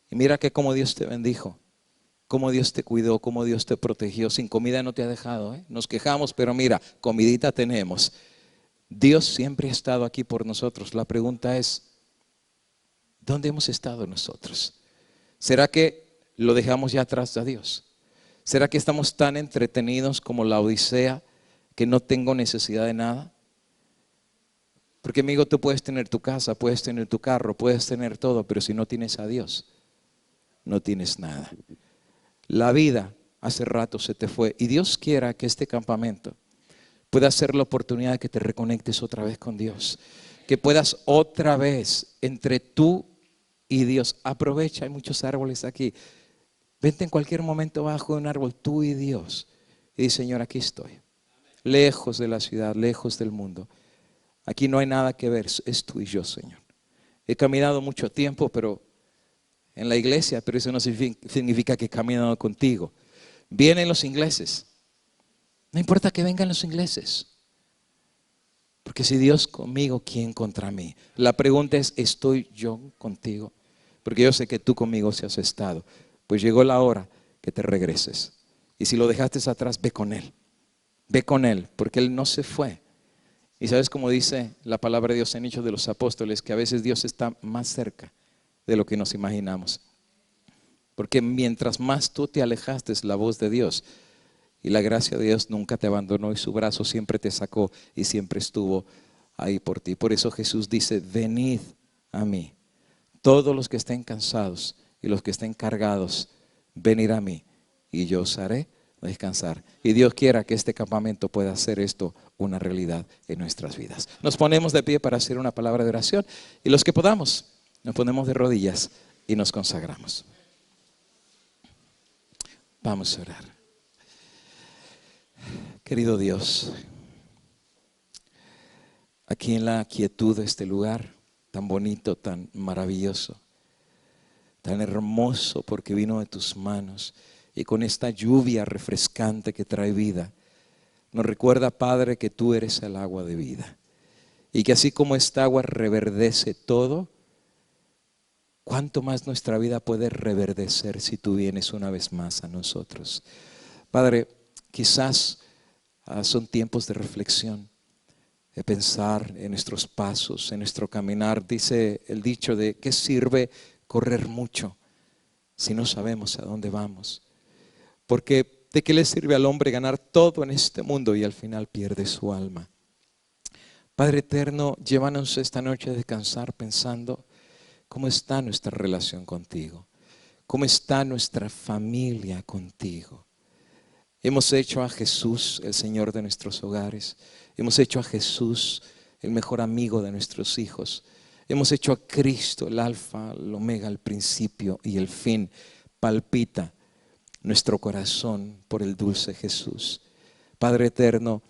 Speaker 1: Y mira que como Dios te bendijo, cómo Dios te cuidó, cómo Dios te protegió. Sin comida no te ha dejado, Nos quejamos, pero mira, comidita tenemos. Dios siempre ha estado aquí por nosotros. La pregunta es, ¿dónde hemos estado nosotros? ¿Será que lo dejamos ya atrás a Dios? ¿Será que estamos tan entretenidos como la Odisea que no tengo necesidad de nada? Porque amigo, tú puedes tener tu casa, puedes tener tu carro, puedes tener todo, pero si no tienes a Dios, no tienes nada. La vida hace rato se te fue y Dios quiera que este campamento pueda ser la oportunidad de que te reconectes otra vez con Dios. Que puedas otra vez entre tú y Dios. Aprovecha, hay muchos árboles aquí. Vente en cualquier momento bajo de un árbol, tú y Dios. Y dice, Señor, aquí estoy. Lejos de la ciudad, lejos del mundo. Aquí no hay nada que ver, es tú y yo, Señor. He caminado mucho tiempo, pero en la iglesia, pero eso no significa que he caminado contigo. Vienen los ingleses. No importa que vengan los ingleses. Porque si Dios conmigo, ¿quién contra mí? La pregunta es, ¿estoy yo contigo? Porque yo sé que tú conmigo sí has estado. Pues llegó la hora que te regreses. Y si lo dejaste atrás, ve con Él. Ve con Él, porque Él no se fue. Y sabes cómo dice la palabra de Dios en Hechos de los Apóstoles, que a veces Dios está más cerca de lo que nos imaginamos. Porque mientras más tú te alejaste la voz de Dios, y la gracia de Dios nunca te abandonó y su brazo siempre te sacó y siempre estuvo ahí por ti. Por eso Jesús dice, venid a mí, todos los que estén cansados y los que estén cargados, venid a mí y yo os haré descansar. Y Dios quiera que este campamento pueda hacer esto una realidad en nuestras vidas. Nos ponemos de pie para hacer una palabra de oración y los que podamos, nos ponemos de rodillas y nos consagramos. Vamos a orar. Querido Dios, aquí en la quietud de este lugar, tan bonito, tan maravilloso, tan hermoso porque vino de tus manos y con esta lluvia refrescante que trae vida, nos recuerda, Padre, que tú eres el agua de vida y que así como esta agua reverdece todo, ¿cuánto más nuestra vida puede reverdecer si tú vienes una vez más a nosotros? Padre, quizás son tiempos de reflexión, de pensar en nuestros pasos, en nuestro caminar. Dice el dicho de ¿qué sirve correr mucho si no sabemos a dónde vamos? Porque ¿de qué le sirve al hombre ganar todo en este mundo y al final pierde su alma? Padre eterno, llévanos esta noche a descansar pensando cómo está nuestra relación contigo, cómo está nuestra familia contigo. Hemos hecho a Jesús el Señor de nuestros hogares. Hemos hecho a Jesús el mejor amigo de nuestros hijos. Hemos hecho a Cristo el alfa, el omega, el principio y el fin. Palpita nuestro corazón por el dulce Jesús. Padre eterno,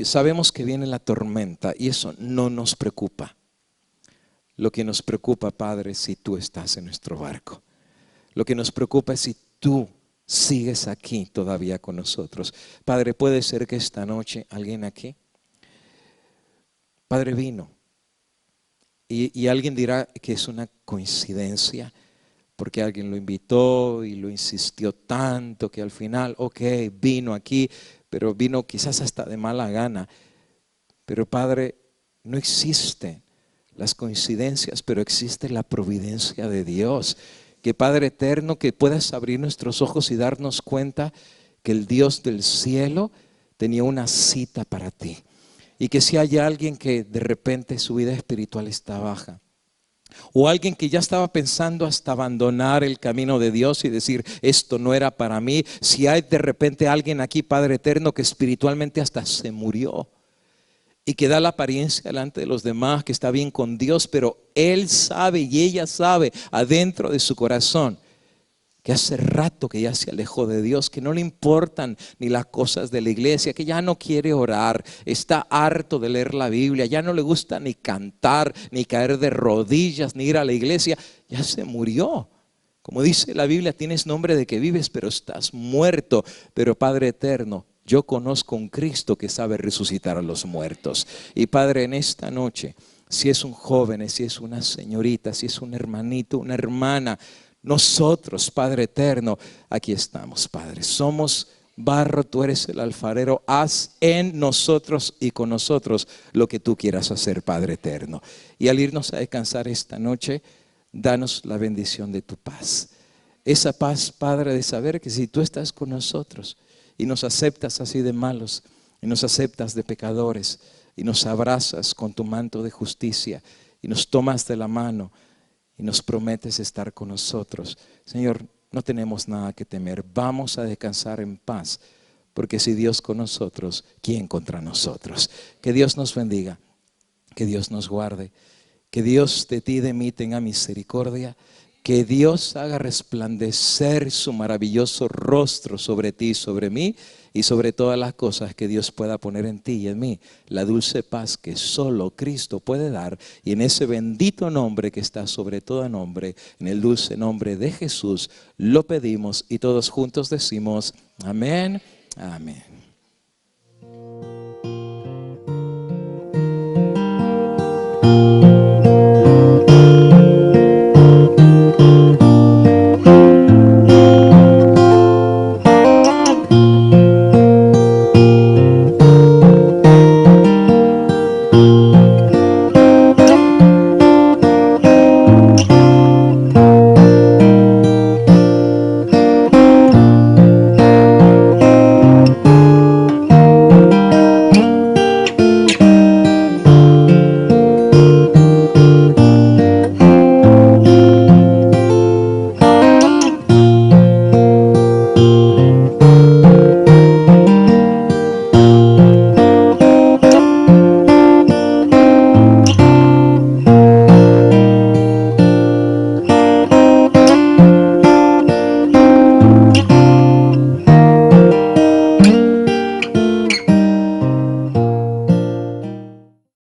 Speaker 1: sabemos que viene la tormenta y eso no nos preocupa. Lo que nos preocupa, Padre, es si tú estás en nuestro barco. Lo que nos preocupa es si tú sigues aquí todavía con nosotros. Padre, puede ser que esta noche alguien aquí, Padre, vino y alguien dirá que es una coincidencia porque alguien lo invitó y lo insistió tanto que al final, ok, vino aquí, pero vino quizás hasta de mala gana. Pero Padre, no existen las coincidencias, pero existe la providencia de Dios. Que Padre eterno, que puedas abrir nuestros ojos y darnos cuenta que el Dios del cielo tenía una cita para ti. Y que si hay alguien que de repente su vida espiritual está baja, o alguien que ya estaba pensando hasta abandonar el camino de Dios y decir, esto no era para mí. Si hay de repente alguien aquí, Padre eterno, que espiritualmente hasta se murió y que da la apariencia delante de los demás que está bien con Dios, pero él sabe y ella sabe adentro de su corazón que hace rato que ya se alejó de Dios, que no le importan ni las cosas de la iglesia, que ya no quiere orar, está harto de leer la Biblia, ya no le gusta ni cantar, ni caer de rodillas, ni ir a la iglesia, ya se murió. Como dice la Biblia, tienes nombre de que vives, pero estás muerto. Pero Padre eterno, yo conozco un Cristo que sabe resucitar a los muertos. Y Padre, en esta noche, si es un joven, si es una señorita, si es un hermanito, una hermana, nosotros, Padre eterno, aquí estamos, Padre. Somos barro, tú eres el alfarero. Haz en nosotros y con nosotros lo que tú quieras hacer, Padre eterno. Y al irnos a descansar esta noche, danos la bendición de tu paz. Esa paz, Padre, de saber que si tú estás con nosotros y nos aceptas así de malos, y nos aceptas de pecadores, y nos abrazas con tu manto de justicia y nos tomas de la mano y nos prometes estar con nosotros. Señor, no tenemos nada que temer. Vamos a descansar en paz, porque si Dios con nosotros, ¿quién contra nosotros? Que Dios nos bendiga, que Dios nos guarde, que Dios de ti y de mí tenga misericordia, que Dios haga resplandecer su maravilloso rostro sobre ti, sobre mí y sobre todas las cosas que Dios pueda poner en ti y en mí. La dulce paz que solo Cristo puede dar, y en ese bendito nombre que está sobre todo nombre, en el dulce nombre de Jesús, lo pedimos y todos juntos decimos amén, amén.